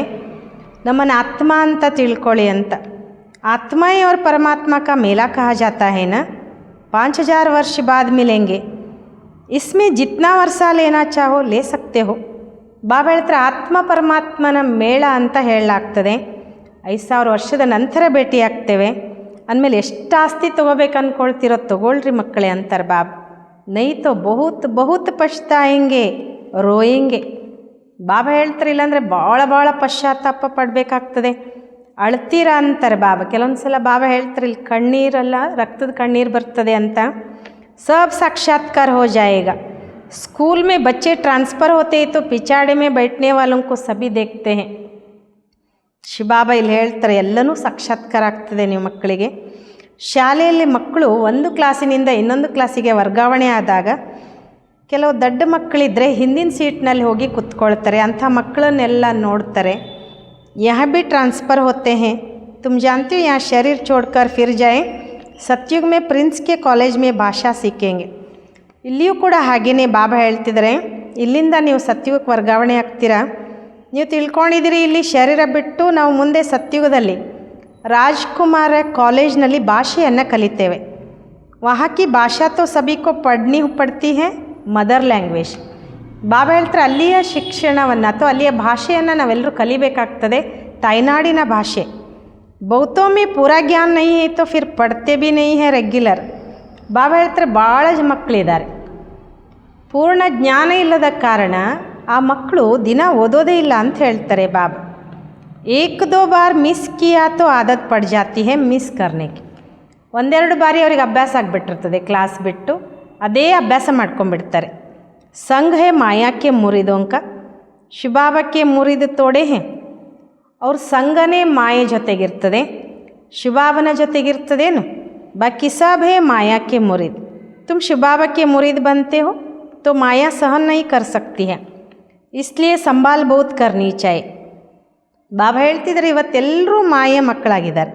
ನಮ್ಮನ್ನು ಆತ್ಮ ಅಂತ ತಿಳ್ಕೊಳ್ಳಿ ಅಂತ. ಆತ್ಮ और परमात्मा का मेला कहा जाता है ना, 5000 वर्ष बाद मिलेंगे, इसमें जितना वर्षा लेना चाहो ले सकते हो. ಬಾಬಾ ಹೇಳ್ತಾರೆ ಆತ್ಮ ಪರಮಾತ್ಮನ ಮೇಳ ಅಂತ ಹೇಳಲಾಗ್ತದೆ. 5000 ವರ್ಷದ ನಂತರ ಭೇಟಿಯಾಗ್ತೇವೆ ಅಂದಮೇಲೆ ಎಷ್ಟು ಆಸ್ತಿ ತೊಗೋಬೇಕು ಅಂದ್ಕೊಳ್ತಿರೋ ತೊಗೊಳ್ರಿ ಮಕ್ಕಳೇ ಅಂತಾರೆ ಬಾಬಾ. ನೈ ತೋ ಬಹುತ್ ಬಹುತ್ ಪಶ್ತಾಯಂಗೆ ರೋಯಂಗೆ. ಬಾಬಾ ಹೇಳ್ತಾರೆ ಇಲ್ಲಾಂದರೆ ಭಾಳ ಪಶ್ಚಾತ್ತಾಪ ಪಡಬೇಕಾಗ್ತದೆ, ಅಳ್ತೀರಾ ಅಂತಾರೆ ಬಾಬಾ. ಕೆಲವೊಂದು ಸಲ ಬಾಬಾ ಹೇಳ್ತಾರೆ ಇಲ್ಲಿ ಕಣ್ಣೀರಲ್ಲ ರಕ್ತದ ಕಣ್ಣೀರು ಬರ್ತದೆ ಅಂತ. सब साक्षात्कार हो जाएगा. स्कूल में बच्चे ट्रांसफ़र होते हैं तो पिछाड़े में बैठने वालों को सभी देखते हैं. ಶಿವಬಾಬಾ ಇಲ್ಲಿ ಹೇಳ್ತಾರೆ ಎಲ್ಲನೂ ಸಾಕ್ಷಾತ್ಕಾರ ಆಗ್ತದೆ ನೀವು ಮಕ್ಕಳಿಗೆ. ಶಾಲೆಯಲ್ಲಿ ಮಕ್ಕಳು ಒಂದು ಕ್ಲಾಸಿನಿಂದ ಇನ್ನೊಂದು ಕ್ಲಾಸಿಗೆ ವರ್ಗಾವಣೆ ಆದಾಗ ಕೆಲವು ದೊಡ್ಡ ಮಕ್ಕಳಿದ್ದರೆ ಹಿಂದಿನ ಸೀಟ್ನಲ್ಲಿ ಹೋಗಿ ಕೂತ್ಕೊಳ್ತಾರೆ. ಅಂಥ ಮಕ್ಕಳನ್ನೆಲ್ಲ ನೋಡ್ತಾರೆ. यहाँ भी ट्रांसफ़र होते हैं. तुम जानते हो यहाँ शरीर छोड़कर फिर जाए. ಸತ್ಯುಗ್ ಮೇ ಪ್ರಿನ್ಸ್ ಕೆ ಕಾಲೇಜ್ ಮೇ ಭಾಷಾ ಸಿಕ್ಕೇಂಗೆ. ಇಲ್ಲಿಯೂ ಕೂಡ ಹಾಗೆಯೇ ಬಾಬಾ ಹೇಳ್ತಿದ್ದಾರೆ ಇಲ್ಲಿಂದ ನೀವು ಸತ್ಯುಗಕ್ಕೆ ವರ್ಗಾವಣೆ ಆಗ್ತೀರಾ. ನೀವು ತಿಳ್ಕೊಂಡಿದ್ದೀರಿ ಇಲ್ಲಿ ಶರೀರ ಬಿಟ್ಟು ನಾವು ಮುಂದೆ ಸತ್ಯುಗದಲ್ಲಿ ರಾಜ್ಕುಮಾರ ಕಾಲೇಜ್ನಲ್ಲಿ ಭಾಷೆಯನ್ನು ಕಲಿತೇವೆ. ವಹಾಕಿ ಭಾಷಾ ತೋ ಸಭಿಕೋ ಪಡ್ನಿ ಪಡ್ತಿ ಹೇ ಮದರ್ ಲ್ಯಾಂಗ್ವೇಜ್. ಬಾಬಾ ಹೇಳ್ತಾರೆ ಅಲ್ಲಿಯ ಶಿಕ್ಷಣವನ್ನು ಅಥವಾ ಅಲ್ಲಿಯ ಭಾಷೆಯನ್ನು ನಾವೆಲ್ಲರೂ ಕಲಿಬೇಕಾಗ್ತದೆ, ತಾಯ್ನಾಡಿನ ಭಾಷೆ. बहुतों में पूरा ज्ञान नहीं है तो फिर पढ़ते भी नहीं है रेग्युलರ್. ಬಾಬಾ ಹೇಳ್ತಾರೆ ಭಾಳ ಮಕ್ಕಳಿದ್ದಾರೆ, ಪೂರ್ಣ ಜ್ಞಾನ ಇಲ್ಲದ ಕಾರಣ ಆ ಮಕ್ಕಳು ದಿನ ಓದೋದೇ ಇಲ್ಲ ಅಂತ ಹೇಳ್ತಾರೆ ಬಾಬಾ. ಏಕ್ ದೋ ಬಾರ್ ಮಿಸ್ ಕಿಯಾ ತೋ ಆದತ್ ಪಡ್ ಜಾತಿ ಹೇ ಮಿಸ್ ಕರ್ನೆಗೆ. ಒಂದೆರಡು ಬಾರಿ ಅವ್ರಿಗೆ ಅಭ್ಯಾಸ ಆಗಿಬಿಟ್ಟಿರ್ತದೆ, ಕ್ಲಾಸ್ ಬಿಟ್ಟು ಅದೇ ಅಭ್ಯಾಸ ಮಾಡ್ಕೊಂಡ್ಬಿಡ್ತಾರೆ. ಸಂಘ ಹೇ ಮಾಯಾಕ್ಕೆ ಮುರಿದೋಂಕ ಶಿವಬಾಬಾಕ್ಕೆ ಮುರಿದು ತೋಡೆ ಹೇ. ಅವ್ರ ಸಂಘನೇ ಮಾಯೆ ಜೊತೆಗಿರ್ತದೆ, ಶಿವಬಾಬನ ಜೊತೆಗಿರ್ತದೇನು. ಬಾಕಿ ಸಬ್ ಹೇ ಮಾಯಾಕ್ಕೆ ಮುರಿದ್. ತುಮ್ ಶಿವಬಾಬಾಕ್ಕೆ ಮುರಿದ್ ಬಂತೆ ಹೋ तो माया सहन नहीं कर सकती है, इसलिए संभाल बहुत करनी चाहिए. ಬಾಬಾ ಹೇಳ್ತಿದ್ದಾರೆ ಇವತ್ತೆಲ್ಲರೂ ಮಾಯೆ ಮಕ್ಕಳಾಗಿದ್ದಾರೆ.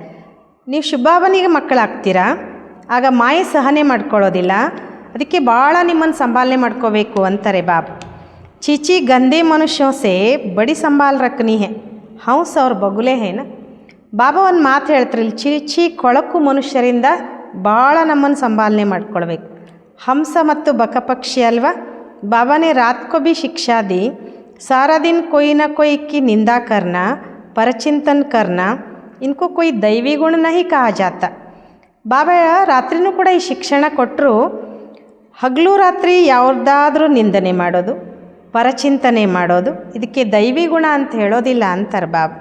ನೀವು ಶಿವಬಾಬನಿಗೆ ಮಕ್ಕಳಾಗ್ತೀರಾ, ಆಗ ಮಾಯೆ ಸಹನೆ ಮಾಡ್ಕೊಳ್ಳೋದಿಲ್ಲ, ಅದಕ್ಕೆ ಭಾಳ ನಿಮ್ಮನ್ನು ಸಂಭಾಲನೆ ಮಾಡ್ಕೋಬೇಕು ಅಂತಾರೆ ಬಾಬಾ. ಚೀಚಿ ಗಂದೆ ಮನುಷ್ಯೋं से बड़ी संभाल रखनी है. ಹಂಸ ಅವ್ರ ಬಗುಲೆ ಹೇನ. ಬಾಬಾ ಒಂದು ಮಾತು ಹೇಳ್ತಾರೆ ಇಲ್ಲಿ, ಚೀಚಿ ಕೊಳಕು ಮನುಷ್ಯರಿಂದ ಭಾಳ ನಮ್ಮನ್ನು ಸಂಭಾಲನೆ ಮಾಡ್ಕೊಳ್ಬೇಕು. ಹಂಸ ಮತ್ತು ಬಕಪಕ್ಷಿ ಅಲ್ವಾ. ಬಾಬಾನೇ ರಾತ್ ಕೋ ಭಿ ಶಿಕ್ಷಾ ದಿ, ಸಾರಾ ದಿನ ಕೊಯ್ ನ ಕೊಯ್ ಕಿ ನಿಂದಾ ಕರ್ನಾ, ಪರಚಿಂತನ್ ಕರ್ನಾ, ಇನ್ಕೋ ಕೊಯ್ ದೈವಿ ಗುಣ ನಹಿ ಕಹಾ ಜಾತ. ಬಾಬಾ ರಾತ್ರಿನೂ ಕೂಡ ಈ ಶಿಕ್ಷಣ ಕೊಟ್ಟರು. ಹಗಲು ರಾತ್ರಿ ಯಾವುದಾದ್ರೂ ನಿಂದನೆ ಮಾಡೋದು, ಪರಚಿಂತನೆ ಮಾಡೋದು, ಇದಕ್ಕೆ ದೈವಿ ಗುಣ ಅಂತ ಹೇಳೋದಿಲ್ಲ ಅಂತಾರೆ ಬಾಬಾ.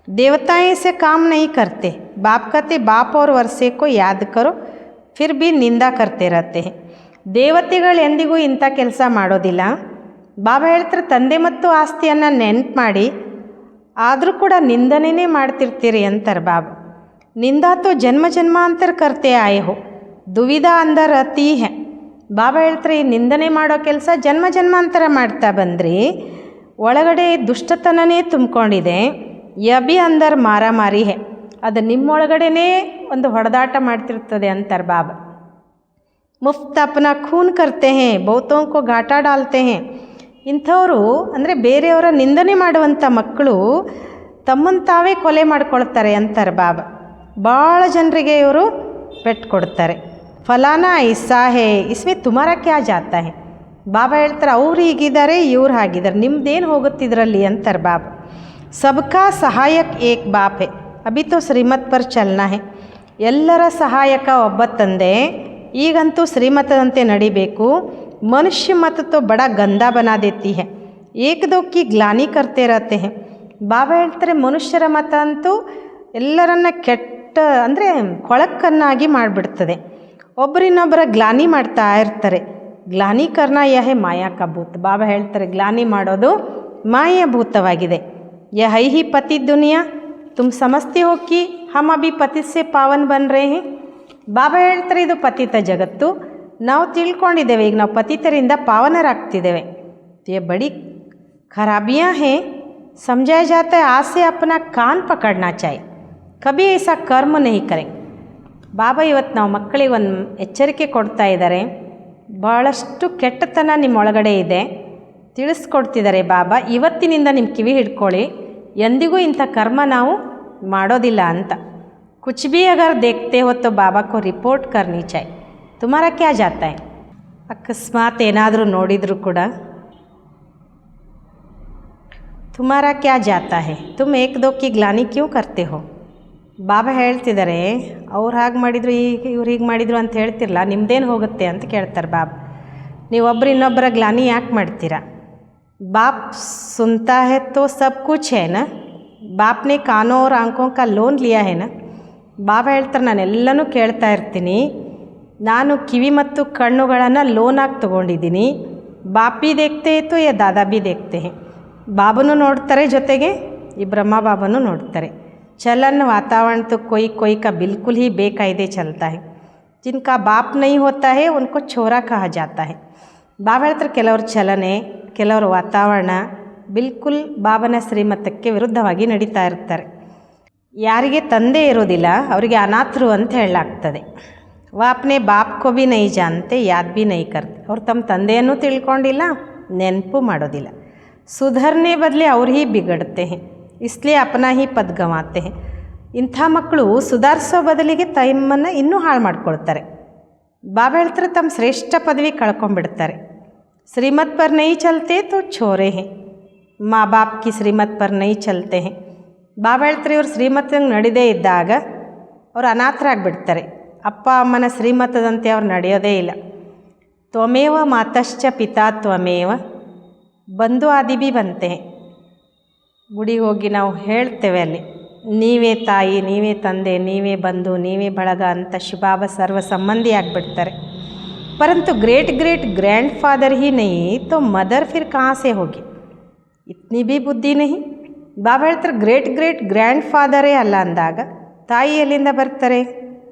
ದೇವತಾएं से काम नहीं करते. बाप कहते बाप और वर्षे को याद करो फिर भी निंदा करते रहते हैं. ದೇವತೆಗಳು ಎಂದಿಗೂ ಇಂಥ ಕೆಲಸ ಮಾಡೋದಿಲ್ಲ. ಬಾಬಾ ಹೇಳ್ತಾರೆ ತಂದೆ ಮತ್ತು ಆಸ್ತಿಯನ್ನು ನೆನ್ಪು ಮಾಡಿ ಆದರೂ ಕೂಡ ನಿಂದನೆ ಮಾಡ್ತಿರ್ತೀರಿ ಅಂತಾರೆ ಬಾಬಾ. ನಿಂದಾ ತೋ ಜನ್ಮ ಜನ್ಮಾಂತರ ಕರ್ತೆ ಆಯೆ ಹೋ, ದುವಿಧಾ ಅಂದರ್ ಅತಿ ಹೇ. ಬಾಬಾ ಹೇಳ್ತಾರೆ ಈ ನಿಂದನೆ ಮಾಡೋ ಕೆಲಸ ಜನ್ಮ ಜನ್ಮಾಂತರ ಮಾಡ್ತಾ ಬಂದ್ರಿ, ಒಳಗಡೆ ದುಷ್ಟತನನೇ ತುಂಬಿಕೊಂಡಿದೆ. ಯಬಿ ಅಂದರ್ ಮಾರಾಮಾರಿ ಹೇ, ಅದು ನಿಮ್ಮೊಳಗಡೆನೇ ಒಂದು ಹೊಡೆದಾಟ ಮಾಡ್ತಿರ್ತದೆ ಅಂತಾರೆ ಬಾಬಾ. ಮುಫ್ತ್ ಅಪ್ನ ಖೂನ್ ಕರ್ತೆ ಹೇ, ಬಹುತೋಂ ಕೋ ಘಾಟ ಡಾಲ್ತೆ ಹೇ. ಇಂಥವರು ಅಂದರೆ ಬೇರೆಯವರ ನಿಂದನೆ ಮಾಡುವಂಥ ಮಕ್ಕಳು ತಮ್ಮನ್ನು ತಾವೇ ಕೊಲೆ ಮಾಡ್ಕೊಳ್ತಾರೆ ಅಂತಾರೆ ಬಾಬಾ. ಭಾಳ ಜನರಿಗೆ ಇವರು ಪೆಟ್ಟು ಕೊಡ್ತಾರೆ. ಫಲಾನಾ ಐಸಾ ಹೇ ಇಸ್ಮೇ ತುಮಾರಾ ಕ್ಯಾ ಜಾತಾ ಹೇ. ಬಾಬಾ ಹೇಳ್ತಾರೆ ಅವ್ರು ಹೀಗಿದ್ದಾರೆ ಇವ್ರು ಹಾಗಿದ್ದಾರೆ, ನಿಮ್ದೇನು ಹೋಗುತ್ತಿದ್ರಲ್ಲಿ ಅಂತಾರೆ ಬಾಬಾ. ಸಬ್ಕಾ ಸಹಾಯಕ್ ಏಕ್ ಬಾಪ್ ಹೇ, ಅಭಿ ತೋ ಶ್ರೀಮತ್ ಪರ್ ಚಲ್ನಾ ಹೇ. ಎಲ್ಲರ ಸಹಾಯಕ ಒಬ್ಬ ತಂದೆ, ಈಗಂತೂ ಶ್ರೀಮತದಂತೆ ನಡಿಬೇಕು. ಮನುಷ್ಯ ಮತ ತೋ ಬಡ ಗಂದಾ ಬನಾ ದೇತಿ ಹೇ, ಏಕ್ ದೋ ಕಿ ಗ್ಲಾನಿ ಕರ್ತೆ ರಹತೆ ಹೇ. ಬಾಬಾ ಹೇಳ್ತಾರೆ ಮನುಷ್ಯರ ಮತ ಅಂತೂ ಎಲ್ಲರನ್ನ ಕೆಟ್ಟ ಅಂದರೆ ಕೊಳಕನ್ನಾಗಿ ಮಾಡಿಬಿಡ್ತದೆ, ಒಬ್ಬರಿನ್ನೊಬ್ಬರ ಗ್ಲಾನಿ ಮಾಡ್ತಾ ಇರ್ತಾರೆ. ಗ್ಲಾನಿ ಕರ್ನ ಯಹೇ ಮಾಯಾ ಕಾ ಭೂತ್. ಬಾಬಾ ಹೇಳ್ತಾರೆ ಗ್ಲಾನಿ ಮಾಡೋದು ಮಾಯಾಭೂತವಾಗಿದೆ. ಯಹ ಹಿ ಪತಿ ದುನಿಯಾ, ತುಮ್ ಸಮಜ್ತೆ ಹೋ ಕಿ ಹಮ್ ಅಭಿ ಪತಿ ಸೆ ಪಾವನ್ ಬನ್ ರಹೇ ಹೇ. ಬಾಬಾ ಹೇಳ್ತಾರೆ ಇದು ಪತಿತ ಜಗತ್ತು, ನಾವು ತಿಳ್ಕೊಂಡಿದ್ದೇವೆ ಈಗ ನಾವು ಪತಿತರಿಂದ ಪಾವನರಾಗ್ತಿದ್ದೇವೆ. ये बड़ी खराबियाँ हैं, समझाया जाता है आज से अपना कान पकड़ना चाहिए, कभी ऐसा कर्म नहीं करें. ಬಾಬಾ ಇವತ್ತು ನಾವು ಮಕ್ಕಳಿಗೆ ಒಂದು ಎಚ್ಚರಿಕೆ ಕೊಡ್ತಾ ಇದ್ದಾರೆ. ಭಾಳಷ್ಟು ಕೆಟ್ಟತನ ನಿಮ್ಮೊಳಗಡೆ ಇದೆ ತಿಳಿಸ್ಕೊಡ್ತಿದ್ದಾರೆ ಬಾಬಾ. ಇವತ್ತಿನಿಂದ ನಿಮ್ಮ ಕಿವಿ ಹಿಡ್ಕೊಳ್ಳಿ, ಎಂದಿಗೂ ಇಂಥ ಕರ್ಮ ನಾವು ಮಾಡೋದಿಲ್ಲ ಅಂತ. ಕುಚ್ ಭಿ ಅಗರ್ ದೇಖ್ತೆ ಹೋ ತೋ ಬಾಬಾ ಕೋ ರಿಪೋರ್ಟ್ ಕರ್ನಿ ಚಾಯ್, ತುಮಾರಾ ಕ್ಯಾ ಜಾತಾ ಹೈ. ಅಕಸ್ಮಾತ್ ಏನಾದರೂ ನೋಡಿದರೂ ಕೂಡ ತುಮಾರಾ ಕ್ಯಾ ಜಾತಾ ಹೈ, ತುಮ್ ಏಕ್ ದೋ ಕಿ ಗ್ಲಾನಿ ಕ್ಯೂ ಕರ್ತೆ ಹೋ. ಬಾಬಾ ಹೇಳ್ತಿದ್ದಾರೆ, ಅವ್ರು ಹಾಗೆ ಮಾಡಿದರು, ಈಗ ಇವ್ರು ಹೀಗೆ ಮಾಡಿದರು ಅಂತ ಹೇಳ್ತಿರಲ್ಲ, ನಿಮ್ಮದೇನು ಹೋಗುತ್ತೆ ಅಂತ ಕೇಳ್ತಾರೆ ಬಾಬಾ. ನೀವೊಬ್ಬರು ಇನ್ನೊಬ್ಬರ ಗ್ಲಾನಿ ಯಾಕೆ ಮಾಡ್ತೀರಾ? ಬಾಪ್ ಸುನ್ತಾ ಹೈ ತೋ ಸಬ್ ಕುಚ್ ಹೈ ನ, ಬಾಪ್ನೆ ಕಾನೋ और आंखों का लोन लिया है ना. ಬಾಬಾ ಹೇಳ್ತಾರೆ, ನಾನೆಲ್ಲನೂ ಕೇಳ್ತಾ ಇರ್ತೀನಿ, ನಾನು ಕಿವಿ ಮತ್ತು ಕಣ್ಣುಗಳನ್ನು ಲೋನಾಗಿ ತೊಗೊಂಡಿದ್ದೀನಿ. ಬಾಪ್ ಭಿ ದೇಖ್ತೆ ತೋ ಯಾ ದಾದಾ ಭಿ ದೇಖ್ತೆ ಹೈ. ಬಾಬನೂ ನೋಡ್ತಾರೆ, ಜೊತೆಗೆ ಈ ಬ್ರಹ್ಮ ಬಾಬನೂ ನೋಡ್ತಾರೆ. चलन वातावरण तो कोई कोई का बिल्कुल ही बेकायदे चलता है. जिनका बाप नहीं होता है उनको छोरा कहा जाता है. ಬಾಬಾ ಹೇಳ್ತಾರೆ, ಕೆಲವ್ರ ಚಲನೆ, ಕೆಲವ್ರ ವಾತಾವರಣ ಬಿಲ್ಕುಲ್ ಬಾಬನ ಶ್ರೀಮತಕ್ಕೆ ವಿರುದ್ಧವಾಗಿ ನಡೀತಾ ಇರ್ತಾರೆ. ಯಾರಿಗೆ ತಂದೆ ಇರೋದಿಲ್ಲ ಅವರಿಗೆ ಅನಾಥರು ಅಂತ ಹೇಳಲಾಗ್ತದೆ. ವಾಪ್ನೆ ಬಾಪ್ ಕೋ ಭಿ ನೈ ಜಾನ್ತೆ ಯಾದ್ ಭಿ ನೈ ಕರ್ತೆ. ಅವ್ರು ತಮ್ಮ ತಂದೆಯನ್ನು ತಿಳ್ಕೊಂಡಿಲ್ಲ, ನೆನಪು ಮಾಡೋದಿಲ್ಲ. ಸುಧರ್ನೆ ಬದಲೇ ಅವ್ರು ಹಿ ಬಿಗಡ್ತೆ ಹೇ, ಇಸ್ಲಿಯೇ ಅಪನಾ ಹಿ ಪದ್ ಗವಾತೆ ಹೇ. ಇಂಥ ಮಕ್ಕಳು ಸುಧಾರಿಸೋ ಬದಲಿಗೆ ತಮ್ಮನ್ನು ಇನ್ನೂ ಹಾಳು ಮಾಡ್ಕೊಳ್ತಾರೆ. ಬಾಬಾ ಹೇಳ್ತಾರೆ, ತಮ್ಮ ಶ್ರೇಷ್ಠ ಪದವಿ ಕಳ್ಕೊಂಡ್ಬಿಡ್ತಾರೆ. ಶ್ರೀಮತ್ ಪರ್ ನೈ ಚಲ್ತೆ ತೋ ಛೋರೆ ಹೇ, ಮಾ ಬಾಪ್ ಕಿ ಶ್ರೀಮತ್ ಪರ್ ನೈ ಚಲ್ತೆ ಹೇ. ಬಾಬಾ ಹೇಳ್ತಾರೆ, ಇವ್ರು ಶ್ರೀಮತಂಗೆ ನಡೆದೇ ಇದ್ದಾಗ ಅವರು ಅನಾಥರಾಗಿಬಿಡ್ತಾರೆ. ಅಪ್ಪ ಅಮ್ಮನ ಶ್ರೀಮತದಂತೆ ಅವ್ರು ನಡೆಯೋದೇ ಇಲ್ಲ. ತ್ವಮೇವ ಮಾತಶ್ಚ ಪಿತಾ ತ್ವಮೇವ, ಬಂಧು ಆದಿ ಭಿ ಬಂತೆ. ಗುಡಿಗೆ ಹೋಗಿ ನಾವು ಹೇಳ್ತೇವೆ, ಅಲ್ಲಿ ನೀವೇ ತಾಯಿ, ನೀವೇ ತಂದೆ, ನೀವೇ ಬಂಧು, ನೀವೇ ಬಳಗ ಅಂತ ಶಿವಬಾಬಾ ಸರ್ವ ಸಂಬಂಧಿ ಆಗಿಬಿಡ್ತಾರೆ. ಪರಂತು ಗ್ರೇಟ್ ಗ್ರೇಟ್ ಗ್ರ್ಯಾಂಡ್ ಫಾದರ್ ಹಿ ನಹೀ ತೋ ಮದರ್ ಫಿರ್ ಕहाँ से ಹೋಗಿ, ಇತ್ನಿ ಭಿ ಬುದ್ಧಿ ನಹಿ. ಬಾಬಾ ಹೇಳ್ತಾರೆ, ಗ್ರೇಟ್ ಗ್ರೇಟ್ ಗ್ರ್ಯಾಂಡ್ ಫಾದರೇ ಅಲ್ಲ ಅಂದಾಗ ತಾಯಿ ಎಲ್ಲಿಂದ ಬರ್ತಾರೆ?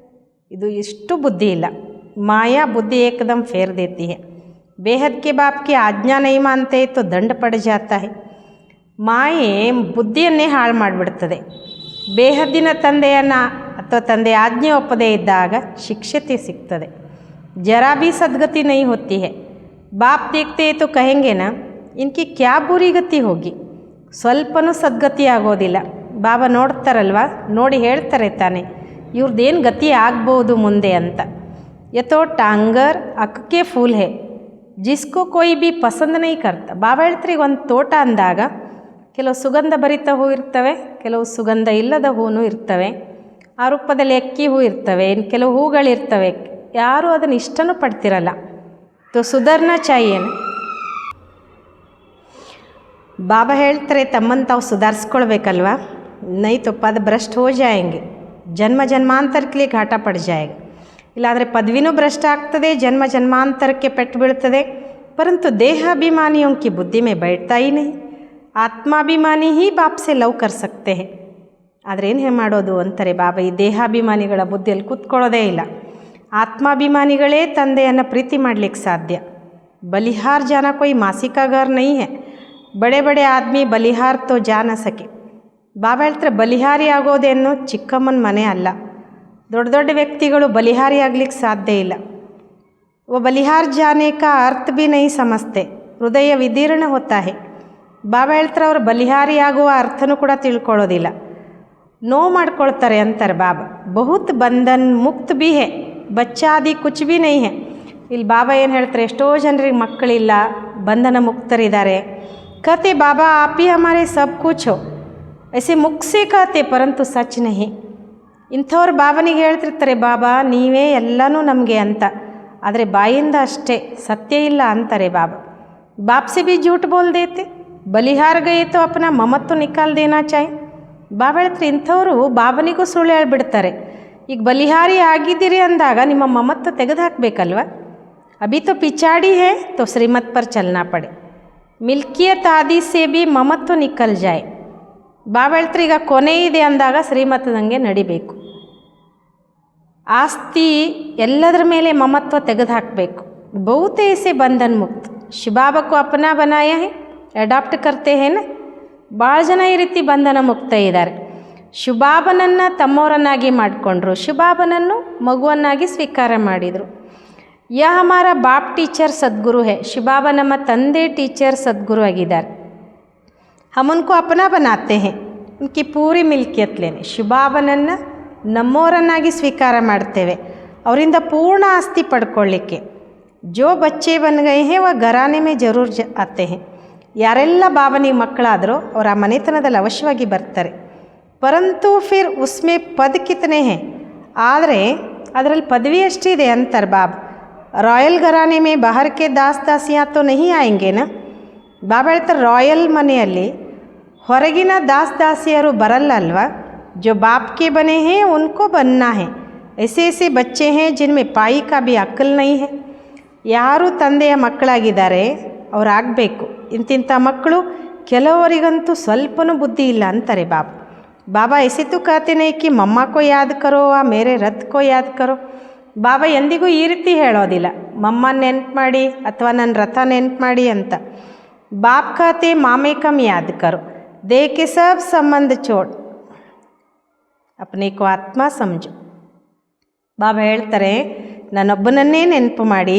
ಇದು ಇಷ್ಟು ಬುದ್ಧಿ ಇಲ್ಲ. ಮಾಯಾ ಬುದ್ಧಿ ಏಕದಮ್ fair ದೇತಿ high. ಬೇಹದ್ K Baap K ಆಜ್ಞಾ ನೈ ಮಾನ್ತೆ ತೋ ದಂಡ ಪಡ ಜಾತಾ ಹೈ. ಮಾಯೆ ಬುದ್ಧಿಯನ್ನೇ ಹಾಳು ಮಾಡಿಬಿಡ್ತದೆ. ಬೇಹದ್ದಿನ ತಂದೆಯನ್ನು ಅಥವಾ ತಂದೆ ಆಜ್ಞೆ ಒಪ್ಪದೇ ಇದ್ದಾಗ ಶಿಕ್ಷತೆ ಸಿಗ್ತದೆ. ಜರಾ ಭೀ ಸದ್ಗತಿ ನೈ ಹೋತಿ ಹೈ. ಬಾಪ್ ದೇಖ್ತೆ ತೋ ಕಹೆಂಗೆ ನಾ ಇನ್ಕಿ ಕ್ಯಾ ಬುರಿ ಗತಿ ಹೋಗಿ. ಸ್ವಲ್ಪನೂ ಸದ್ಗತಿ ಆಗೋದಿಲ್ಲ. ಬಾಬಾ ನೋಡ್ತಾರಲ್ವ, ನೋಡಿ ಹೇಳ್ತಾರೆ ತಾನೆ, ಇವ್ರದ್ದೇನು ಗತಿ ಆಗ್ಬೋದು ಮುಂದೆ ಅಂತ. ಯಥೋ ಟಾಂಗರ್ ಅಕ್ಕಕ್ಕೆ ಫೂಲ್ ಹೇ ಜಿಸ್ಕೋ ಕೊಯ್ ಭೀ ಪಸಂದ್ ನೈ ಕರ್ತ. ಬಾಬಾ ಹೇಳ್ತಾರೆ, ಈಗ ಒಂದು ತೋಟ ಅಂದಾಗ ಕೆಲವು ಸುಗಂಧ ಭರಿತ ಹೂ ಇರ್ತವೆ, ಕೆಲವು ಸುಗಂಧ ಇಲ್ಲದ ಹೂವು ಇರ್ತವೆ. ಆ ರೂಪದಲ್ಲಿ ಅಕ್ಕಿ ಹೂ ಇರ್ತವೆ, ಇನ್ನು ಕೆಲವು ಹೂಗಳಿರ್ತವೆ. ಯಾರೂ ಅದನ್ನು ಇಷ್ಟನೂ ಪಡ್ತಿರಲ್ಲ. ತೋ ಸುಧರ್ನ ಚಾಹಿಯೇನ. ಬಾಬಾ ಹೇಳ್ತಾರೆ, ತಮ್ಮನ್ನು ತಾವು ಸುಧಾರಿಸ್ಕೊಳ್ಬೇಕಲ್ವ. ನೈ ತೋ ಪದ ಭ್ರಷ್ಟ ಹೋ ಜಾಯಂಗೆ, ಜನ್ಮ ಜನ್ಮಾಂತರಕ್ಕೆ ಲಿಯೇ ಘಾಟ ಪಡ ಜಾಯೇಗ. ಇಲ್ಲಾಂದರೆ ಪದವಿನೂ ಭ್ರಷ್ಟ ಆಗ್ತದೆ, ಜನ್ಮ ಜನ್ಮಾಂತರಕ್ಕೆ ಪೆಟ್ಟು ಬೀಳ್ತದೆ. ಪರಂತು ದೇಹಾಭಿಮಾನಿಯೋं की बुद्धि में बैठता ही नहीं. ಆತ್ಮಾಭಿಮಾನಿ ಹಿ ಬಾಪ್ಸೆ ಲವ್ ಕರ್ ಸಕ್ತೆ ಹೇ. ಆದರೆ ಏನು ಮಾಡೋದು ಅಂತಾರೆ ಬಾಬಾ, ಈ ದೇಹಾಭಿಮಾನಿಗಳ ಬುದ್ಧಿಯಲ್ಲಿ ಕೂತ್ಕೊಳ್ಳೋದೇ ಇಲ್ಲ. ಆತ್ಮಾಭಿಮಾನಿಗಳೇ ತಂದೆಯನ್ನು ಪ್ರೀತಿ ಮಾಡಲಿಕ್ಕೆ ಸಾಧ್ಯ. ಬಲಿಹಾರ್ ಜಾನ ಕೊಯ್ ಮಾಸಿಕಾಗಾರ್ ನೈ ಹೇ, ಬಡೆ ಬಡೆ ಆದ್ಮಿ ಬಲಿಹಾರ್ ತೋ ಜಾನ ಸಕೆ. ಬಾಬಾ ಹೇಳ್ತಾರೆ, ಬಲಿಹಾರಿ ಆಗೋದೇನು ಚಿಕ್ಕಮ್ಮನ ಮನೆ ಅಲ್ಲ. ದೊಡ್ಡ ದೊಡ್ಡ ವ್ಯಕ್ತಿಗಳು ಬಲಿಹಾರಿ ಆಗಲಿಕ್ಕೆ ಸಾಧ್ಯ ಇಲ್ಲ. वो बलिहार जाने का अर्थ भी नहीं समझते, ಹೃದಯ ವಿದೀರ್ಣ ಹೋತಾ ಹೇ. ಬಾಬಾ ಹೇಳ್ತಾರೆ, ಅವರು ಬಲಿಹಾರಿ ಆಗುವ ಅರ್ಥನೂ ಕೂಡ ತಿಳ್ಕೊಳ್ಳೋದಿಲ್ಲ, ನೋವು ಮಾಡ್ಕೊಳ್ತಾರೆ ಅಂತಾರೆ ಬಾಬಾ. ಬಹುತ್ ಬಂಧನ್ ಮುಕ್ತ ಭೀ ಹೇ, ಬಚ್ಚಾದಿ ಕುಚ್ ಭೀ ನೈ ಹೇ. ಇಲ್ಲಿ ಬಾಬಾ ಏನು ಹೇಳ್ತಾರೆ, ಎಷ್ಟೋ ಜನರಿಗೆ ಮಕ್ಕಳಿಲ್ಲ, ಬಂಧನ ಮುಕ್ತರಿದ್ದಾರೆ. कहते बाबा आप ही हमारे सब कुछ हो, ऐसे मुख से कहते परंतु सच नहीं. ಇಂಥವ್ರು ಬಾಬನಿಗೆ ಹೇಳ್ತಿರ್ತಾರೆ, ಬಾಬಾ ನೀವೇ ಎಲ್ಲನೂ ನಮಗೆ ಅಂತ, ಆದರೆ ಬಾಯಿಂದ ಅಷ್ಟೇ, ಸತ್ಯ ಇಲ್ಲ ಅಂತಾರೆ ಬಾಬಾ. ಬಾಪ್ ಸೆ ಭೀ झूठ बोल देते, ಬಲಿಹಾರ್ ಗಯೇ ತೋ ಅಪನಾ ಮಮತ್ವ ನಿಕಾಲ್ ದೇನಾ ಚಾಹಿ. ಬಾಬಾ ಹೇಳ್ತಾರೆ, ಇಂಥವರು ಬಾಬನಿಗೂ ಸುಳ್ಳು ಹೇಳ್ಬಿಡ್ತಾರೆ. ಈಗ ಬಲಿಹಾರಿ ಆಗಿದ್ದೀರಿ ಅಂದಾಗ ನಿಮ್ಮ ಮಮತ್ವ ತೆಗೆದು ಹಾಕಬೇಕಲ್ವ. ಅಭಿ ತೋ ಪಿಚಾಡಿ ಹೇ ತೋ ಶ್ರೀಮತ್ ಪರ್ ಚಲನಾ ಪಡೆ, ಮಿಲ್ಕಿಯತ್ ಆದಿ ಸೇ ಭೀ ಮಮತ್ವ ನಿಕಲ್ ಜಾಯ್. ಬಾಬಾ ಹೇಳ್ತಾರೆ, ಈಗ ಕೊನೆ ಇದೆ ಅಂದಾಗ ಶ್ರೀಮತದಂಗೆ ನಡಿಬೇಕು. ಆಸ್ತಿ ಎಲ್ಲದರ ಮೇಲೆ ಮಮತ್ವ ತೆಗೆದು ಹಾಕಬೇಕು. ಬಹುತೇ ಸೆ ಬಂಧನ್ ಮುಕ್ತ, ಶಿವಬಾಬಾಕ್ಕೂ ಅಪನಾ ಬನಾಯ ಹೇ, ಅಡಾಪ್ಟ್ ಕರ್ತೆ ಹೇನ. ಭಾಳ ಜನ ಈ ರೀತಿ ಬಂಧನ ಮುಕ್ತ ಇದ್ದಾರೆ. ಶಿವಬಾಬನನ್ನು ತಮ್ಮವರನ್ನಾಗಿ ಮಾಡಿಕೊಂಡ್ರು, ಶಿವಬಾಬನನ್ನು ಮಗುವನ್ನಾಗಿ ಸ್ವೀಕಾರ ಮಾಡಿದರು. ಯಾ ಹಮಾರ ಬಾಪ್ ಟೀಚರ್ ಸದ್ಗುರು ಹೇ, ಶಿವಬಾಬಾ ನಮ್ಮ ತಂದೆ ಟೀಚರ್ ಸದ್ಗುರು ಆಗಿದ್ದಾರೆ. ಹಮ್ ಉನ್ಕೋ ಅಪನಾ ಬನಾತೆ ಹೇ, ಉನ್ಕಿ ಪೂರಿ ಮಿಲ್ಕಿಯತ್ ಲೇನೆ. ಶಿವಬಾಬನನ್ನು ನಮ್ಮವರನ್ನಾಗಿ ಸ್ವೀಕಾರ ಮಾಡ್ತೇವೆ, ಅವರಿಂದ ಪೂರ್ಣ ಆಸ್ತಿ ಪಡ್ಕೊಳ್ಳಿಕ್ಕೆ. ಜೋ ಬಚ್ಚೆ ಬನ್ ಗಯೇ ಹೇ ವ ಘರಾನೆ ಮೇ ಜರೂರ್ ಆತೆ ಹೇ. ಯಾರೆಲ್ಲ ಬಾಬನಿಗೆ ಮಕ್ಕಳಾದರೂ ಅವ್ರು ಆ ಮನೆತನದಲ್ಲಿ ಅವಶ್ಯವಾಗಿ ಬರ್ತಾರೆ. ಪರಂತು ಫಿರ್ ಉಸ್ಮೆ ಪದ್ ಕಿತನೆ ಹೇ, ಆದರೆ ಅದರಲ್ಲಿ ಪದವಿ ಅಷ್ಟಿದೆ ಅಂತಾರೆ ಬಾಬಾ. ರಾಯಲ್ ಘರಾನೆ ಮೇ ಬಹರ್ ಕೆ ದಾಸ್ ದಾಸಿಯಾ ತೋ ನಹಿ ಆಯಂಗೆನಾ. ಬಾಬಾ ಹೇಳ್ತಾರೆ ರಾಯಲ್ ಮನೆಯಲ್ಲಿ ಹೊರಗಿನ ದಾಸ್ ದಾಸಿಯರು ಬರಲ್ಲ ಅಲ್ವಾ. जो बाप के बने हैं उनको बनना है. ऐसे ऐसे बच्चे हैं जिनमें पाई का भी अक्ल नहीं है. ಯಾರು ತಂದೆಯ ಮಕ್ಕಳಾಗಿದ್ದಾರೆ ಅವ್ರು ಆಗಬೇಕು. ಇಂತಿಂಥ ಮಕ್ಕಳು ಕೆಲವರಿಗಂತೂ ಸ್ವಲ್ಪನೂ ಬುದ್ಧಿ ಇಲ್ಲ ಅಂತಾರೆ ಬಾಬಾ. ಬಾಬಾ ऐसे तो कहते नहीं कि मम्मा को याद करो वा मेरे रथ को याद करो. ಬಾಬಾ ಎಂದಿಗೂ ಈ ರೀತಿ ಹೇಳೋದಿಲ್ಲ, ಮಮ್ಮನ ನೆನ್ಪು ಮಾಡಿ ಅಥವಾ ನನ್ನ ರಥ ನೆನ್ಪು ಮಾಡಿ ಅಂತ. ಬಾಪ್ कहते मामे कम याद करो, देह के सब संबंध छोड़ अपने को आत्मा समझो. ಬಾಬಾ ಹೇಳ್ತಾರೆ ನನ್ನೊಬ್ಬನನ್ನೇ ನೆನಪು ಮಾಡಿ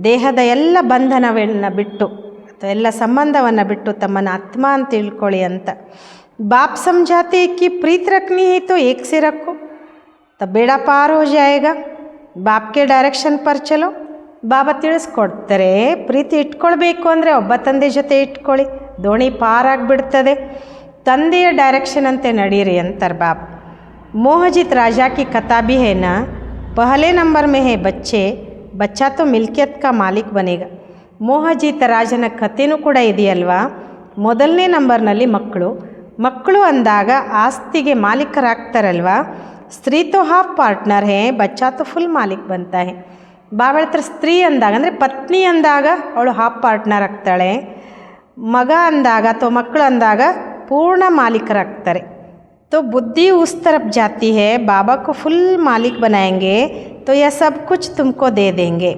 ದೇಹದ ಎಲ್ಲ ಬಂಧನವನ್ನು ಬಿಟ್ಟು ಅಥವಾ ಎಲ್ಲ ಸಂಬಂಧವನ್ನು ಬಿಟ್ಟು ತಮ್ಮನ್ನು ಆತ್ಮ ಅಂತ ತಿಳ್ಕೊಳ್ಳಿ ಅಂತ. ಬಾಪ್ ಸಮझाते कि प्रीत रखनी है तो एक से रखो तब बेड़ा पार हो जाएगा. ಬಾಪ್ ಕೆ ಡೈರೆಕ್ಷನ್ ಪರ್ ಚಲೋ. ಬಾಬಾ ತಿಳಿಸ್ಕೊಡ್ತಾರೆ ಪ್ರೀತಿ ಇಟ್ಕೊಳ್ಬೇಕು ಅಂದರೆ ಒಬ್ಬ ತಂದೆ ಜೊತೆ ಇಟ್ಕೊಳ್ಳಿ, ದೋಣಿ ಪಾರಾಗಿಬಿಡ್ತದೆ. ತಂದೆಯ ಡೈರೆಕ್ಷನ್ ಅಂತೆ ನಡೀರಿ ಅಂತಾರೆ ಬಾಬಾ. मोहजित राजा की कथा भी है ना, पहले नंबर में है बच्चे, बच्चा तो मिल्कियत का मालिक बनेगा. ಮೋಹಜಿತ ರಾಜನ ಕಥೆನೂ ಕೂಡ ಇದೆಯಲ್ವಾ. ಮೊದಲನೇ ನಂಬರ್ನಲ್ಲಿ ಮಕ್ಕಳು ಅಂದಾಗ ಆಸ್ತಿಗೆ ಮಾಲೀಕರಾಗ್ತಾರಲ್ವಾ. ಸ್ತ್ರೀ ತೋ ಹಾಫ್ ಪಾರ್ಟ್ನರ್ ಹೇ, ಬಚ್ಚಾ ತೋ ಫುಲ್ ಮಾಲೀಕ್ ಬಂತಾ ಹೇ. ಬಾಬಾ ಹೇಳ್ತಾರೆ ಸ್ತ್ರೀ ಅಂದಾಗ ಅಂದರೆ ಪತ್ನಿ ಅಂದಾಗ ಅವಳು ಹಾಫ್ ಪಾರ್ಟ್ನರ್ ಆಗ್ತಾಳೆ, ಮಗ ಅಂದಾಗ ಅಥವಾ ಮಕ್ಕಳು ಅಂದಾಗ ಪೂರ್ಣ ಮಾಲೀಕರಾಗ್ತಾರೆ. तो बुद्धि उस तरफ जाती है, बाबा को फुल मालिक बनाएंगे तो यह सब कुछ तुमको दे देंगे.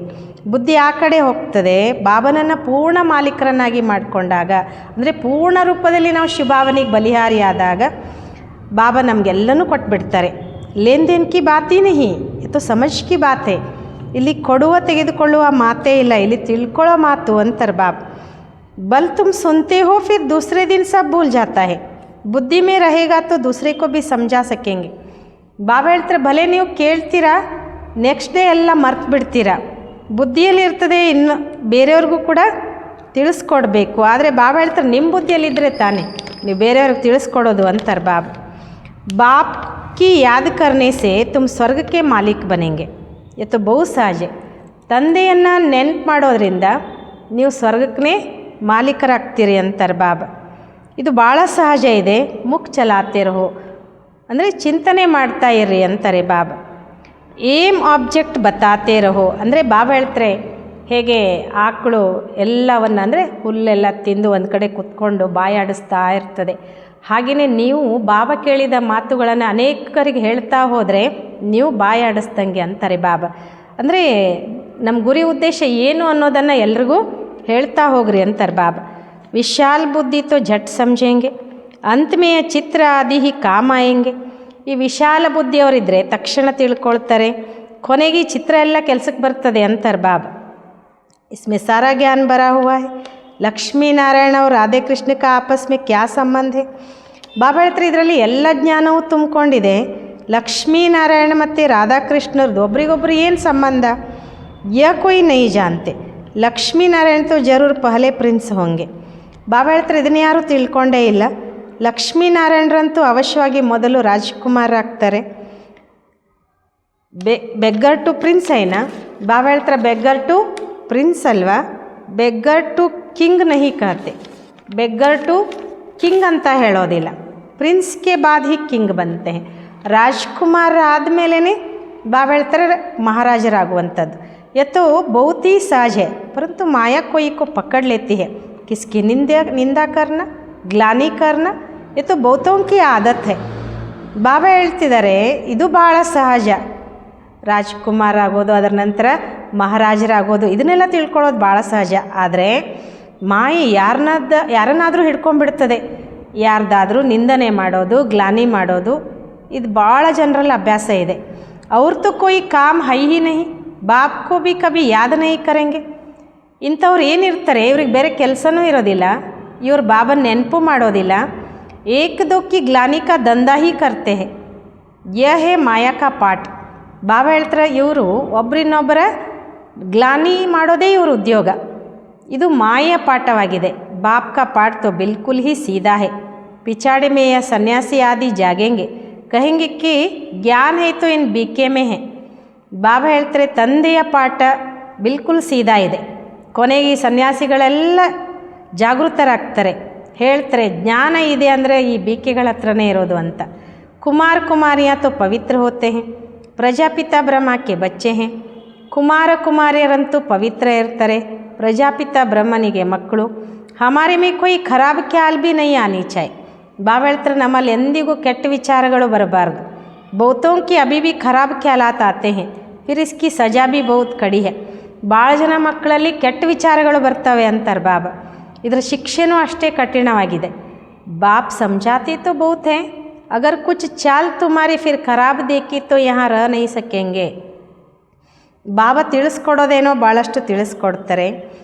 ಬುದ್ಧಿ ಆ ಕಡೆ ಹೋಗ್ತದೆ. ಬಾಬನನ್ನು ಪೂರ್ಣ ಮಾಲೀಕರನ್ನಾಗಿ ಮಾಡಿಕೊಂಡಾಗ ಅಂದರೆ ಪೂರ್ಣ ರೂಪದಲ್ಲಿ ನಾವು ಶಿವಭಾವನೆಗೆ ಬಲಿಹಾರಿಯಾದಾಗ ಬಾಬಾ ನಮಗೆಲ್ಲನೂ ಕೊಟ್ಬಿಡ್ತಾರೆ. ಲೇನ್ ದೇನ್ ಕಿ ಬಾತಿ ನಹಿ, ಇದು ಸಮಜ್ ಕಿ ಬಾತೆ. ಇಲ್ಲಿ ಕೊಡುವ ತೆಗೆದುಕೊಳ್ಳುವ ಮಾತೇ ಇಲ್ಲ, ಇಲ್ಲಿ ತಿಳ್ಕೊಳ್ಳೋ ಮಾತು ಅಂತಾರೆ ಬಾಬಾ. ಬಲ್ ತುಮ್ ಸುನ್ತೆ ಹೋ ಫಿರ್ ದೂಸರೆ ದಿನ ಸಬ್ ಭೂಲ್ ಜಾತಾ ಹೇ, ಬುದ್ಧಿ ಮೇ रहेगा तो दूसरे को भी समझा सकेंगे. ಬಾಬಾ ಹೇಳ್ತಾರೆ ಭಲೆ ನೀವು ಕೇಳ್ತೀರಾ, ನೆಕ್ಸ್ಟ್ ಡೇ ಎಲ್ಲ ಮರ್ತು ಬಿಡ್ತೀರಾ. ಬುದ್ಧಿಯಲ್ಲಿ ಇರ್ತದೆ, ಇನ್ನು ಬೇರೆಯವ್ರಿಗೂ ಕೂಡ ತಿಳಿಸ್ಕೊಡ್ಬೇಕು. ಆದರೆ ಬಾಬಾ ಹೇಳ್ತಾರೆ ನಿಮ್ಮ ಬುದ್ಧಿಯಲ್ಲಿದ್ದರೆ ತಾನೇ ನೀವು ಬೇರೆಯವ್ರಿಗೆ ತಿಳಿಸ್ಕೊಡೋದು ಅಂತಾರೆ ಬಾಬಾ. ಬಾಪ್ ಕಿ ಯಾದ್ ಕರ್ನೆ ಸೆ ತುಮ್ ಸ್ವರ್ಗಕ್ಕೆ ಮಾಲೀಕ್ ಬನೆಂಗೆ. ಇದು ಬಹು ಸಹಜ. ತಂದೆಯನ್ನು ನೆನ್ಪು ಮಾಡೋದ್ರಿಂದ ನೀವು ಸ್ವರ್ಗಕ್ಕೆ ಮಾಲೀಕರಾಗ್ತೀರಿ ಅಂತಾರೆ ಬಾಬಾ. ಇದು ಭಾಳ ಸಹಜ ಇದೆ. ಮುಖ್ ಚಲಾತೆ ರಹೋ ಅಂದರೆ ಚಿಂತನೆ ಮಾಡ್ತಾ ಇರ್ರಿ ಅಂತಾರೆ ಬಾಬಾ. ಏಮ್ ಆಬ್ಜೆಕ್ಟ್ ಬತಾತೆ ರಹೋ ಅಂದರೆ ಬಾಬಾ ಹೇಳ್ತಾರೆ ಹೇಗೆ ಆಕಳು ಎಲ್ಲವನ್ನು ಅಂದರೆ ಹುಲ್ಲೆಲ್ಲ ತಿಂದು ಒಂದು ಕಡೆ ಕುತ್ಕೊಂಡು ಬಾಯಾಡಿಸ್ತಾ ಇರ್ತದೆ, ಹಾಗೆಯೇ ನೀವು ಬಾಬಾ ಕೇಳಿದ ಮಾತುಗಳನ್ನು ಅನೇಕರಿಗೆ ಹೇಳ್ತಾ ಹೋದರೆ ನೀವು ಬಾಯಾಡಿಸ್ದಂಗೆ ಅಂತಾರೆ ಬಾಬಾ. ಅಂದರೆ ನಮ್ಮ ಗುರಿ ಉದ್ದೇಶ ಏನು ಅನ್ನೋದನ್ನು ಎಲ್ರಿಗೂ ಹೇಳ್ತಾ ಹೋಗ್ರಿ ಅಂತಾರೆ ಬಾಬಾ. विशाल बुद्धि तो झट समझेंगे, अंत में चित्र आदि ही काम आएंगे. ಈ ವಿಶಾಲ ಬುದ್ಧಿಯವರಿದ್ದರೆ ತಕ್ಷಣ ತಿಳ್ಕೊಳ್ತಾರೆ, ಕೊನೆಗೆ ಚಿತ್ರ ಎಲ್ಲ ಕೆಲಸಕ್ಕೆ ಬರ್ತದೆ ಅಂತಾರೆ ಬಾಬಾ. इसमें सारा ज्ञान भरा हुआ है. लक्ष्मी नारायण और राधे कृष्ण का आपस में क्या संबंध है. ಬಾಬಾ ಹೇಳ್ತಾರೆ ಇದರಲ್ಲಿ ಎಲ್ಲ ಜ್ಞಾನವೂ ತುಂಬಿಕೊಂಡಿದೆ. ಲಕ್ಷ್ಮೀ ನಾರಾಯಣ ಮತ್ತು ರಾಧಾಕೃಷ್ಣರದ್ದು ಒಬ್ರಿಗೊಬ್ರು ಏನು ಸಂಬಂಧ, ಯಾ ಕೊಯ್ ನೈ ಜಾನ್ತೆ. ಲಕ್ಷ್ಮೀ ನಾರಾಯಣ ತೋ ಜರೂರ್ ಪಹಲೆ ಪ್ರಿನ್ಸ್ ಹೋಂಗೆ. ಬಾಬಾ ಹೇಳ್ತಾರೆ ಇದನ್ನು ಯಾರೂ ತಿಳ್ಕೊಂಡೇ ಇಲ್ಲ. ಲಕ್ಷ್ಮೀನಾರಾಯಣರಂತೂ ಅವಶ್ಯವಾಗಿ ಮೊದಲು ರಾಜ್ಕುಮಾರರಾಗ್ತಾರೆ. ಬೆಗ್ಗರ್ ಟು ಪ್ರಿನ್ಸ್ ಐನಾ. ಬಾಬಾ ಹೇಳ್ತಾರೆ ಬೆಗ್ಗರ್ ಟು ಪ್ರಿನ್ಸ್ ಅಲ್ವಾ, ಬೆಗ್ಗರ್ ಟು ಕಿಂಗ್ ನಹಿ ಕಹತೆ. ಬೆಗ್ಗರ್ ಟು ಕಿಂಗ್ ಅಂತ ಹೇಳೋದಿಲ್ಲ, ಪ್ರಿನ್ಸ್ಗೆ ಬಾದ್ ಹಿ ಕಿಂಗ್ ಬಂತೆ. ರಾಜ್ಕುಮಾರ ಆದಮೇಲೆ ಬಾಬಾ ಹೇಳ್ತಾರೆ ಮಹಾರಾಜರಾಗುವಂಥದ್ದು. ಯತ್ತು बहुत ही सहज है, परंतु माया कोई को पकड़ लेती है. किसकी निंदा करना, ग्लानि करना, ये तो बहुतों की आदत है. ಬಾಬಾ ಹೇಳ್ತಿದ್ದಾರೆ ಇದು ಭಾಳ ಸಹಜ. ರಾಜ್ಕುಮಾರ ಆಗೋದು, ಅದರ ನಂತರ ಮಹಾರಾಜರಾಗೋದು, ಇದನ್ನೆಲ್ಲ ತಿಳ್ಕೊಳ್ಳೋದು ಭಾಳ ಸಹಜ. ಆದರೆ ಮಾಯೆ ಯಾರನ್ನಾದರೂ ಹಿಡ್ಕೊಂಡ್ಬಿಡ್ತದೆ. ಯಾರ್ದಾದರೂ ನಿಂದನೆ ಮಾಡೋದು, ಗ್ಲಾನಿ ಮಾಡೋದು, ಇದು ಭಾಳ ಜನರಲ್ಲಿ ಅಭ್ಯಾಸ ಇದೆ. ಅವ್ರ ತೋ ಕೊಯ್ ಕಾಮ್ ಹೈ ಹಿ ನಹಿ, ಬಾಪ್ ಕೋ ಭಿ ಕಭಿ ಯಾದ್ ನಹಿ ಕರೆಂಗೆ. ಇಂಥವ್ರು ಏನಿರ್ತಾರೆ ಇವ್ರಿಗೆ ಬೇರೆ ಕೆಲಸನೂ ಇರೋದಿಲ್ಲ, ಇವ್ರು ಬಾಬನ ನೆನಪು ಮಾಡೋದಿಲ್ಲ. ಏಕ್ ದೋ ಕಿ ಗ್ಲಾನಿ ಕಾ ದಂಧಾ ಹಿ ಕರ್ತೆ ಹೇ, ಯಹ ಹೇ ಮಾಯಾ ಕಾ ಪಾಠ. ಬಾಬಾ ಹೇಳ್ತಾರೆ ಇವರು ಒಬ್ಬರಿನ್ನೊಬ್ಬರ ಗ್ಲಾನಿ ಮಾಡೋದೇ ಇವ್ರ ಉದ್ಯೋಗ. ಇದು ಮಾಯೆಯ ಪಾಠವಾಗಿದೆ. बाप का पाठ तो बिल्कुल ही सीधा है। पिछाड़े में यह सन्यासी आदि जागेंगे, कहेंगे कि ज्ञान है तो इन बीके में है। ಬಾಬಾ ಹೇಳ್ತಾರೆ ತಂದೆಯ ಪಾಠ ಬಿಲ್ಕುಲ್ ಸೀದಾ ಇದೆ. ಕೊನೆಗೆ ಈ ಸನ್ಯಾಸಿಗಳೆಲ್ಲ ಜಾಗೃತರಾಗ್ತಾರೆ, ಹೇಳ್ತಾರೆ ಜ್ಞಾನ ಇದೆ ಅಂದರೆ ಈ ಬೀಕೆಗಳ ಹತ್ರನೇ ಇರೋದು ಅಂತ. ಕುಮಾರ್ ಕುಮಾರಿಯಾ ತೋ ಪವಿತ್ರ ಹೋತೆ ಹೇ, ಪ್ರಜಾಪಿತ ಬ್ರಹ್ಮ ಕೆ ಬಚ್ಚೆ ಹೇ. ಕುಮಾರ ಕುಮಾರಿಯರಂತೂ ಪವಿತ್ರ ಇರ್ತಾರೆ, ಪ್ರಜಾಪಿತ ಬ್ರಹ್ಮನಿಗೆ ಮಕ್ಕಳು. ಹಮಾರೆ ಮೇ ಕೊಯ್ ಖರಾಬ್ ಖ್ಯಾಲ್ ಭಿ ನೈ ಆನಿ ಚಾಯ್. ಬಾಬಾ ಹೇಳ್ತಾರೆ ನಮ್ಮಲ್ಲಿ ಎಂದಿಗೂ ಕೆಟ್ಟ ವಿಚಾರಗಳು ಬರಬಾರ್ದು. बहुतों की अभी भी खराब ख्यालात आते हैं, फिर इसकी सज़ा भी बहुत कड़ी है. ಭಾಳ ಜನ ಮಕ್ಕಳಲ್ಲಿ ಕೆಟ್ಟ ವಿಚಾರಗಳು ಬರ್ತವೆ ಅಂತಾರೆ ಬಾಬಾ. ಇದರ ಶಿಕ್ಷೆನೂ ಅಷ್ಟೇ ಕಠಿಣವಾಗಿದೆ. ಬಾಪ್ ಸಮझाते तो बहुत है, अगर कुछ चाल तुम्हारी फिर खराब देखी तो यहाँ रह नहीं सकेंगे. ಬಾಬಾ ತಿಳಿಸ್ಕೊಡೋದೇನೋ ಭಾಳಷ್ಟು ತಿಳಿಸ್ಕೊಡ್ತಾರೆ.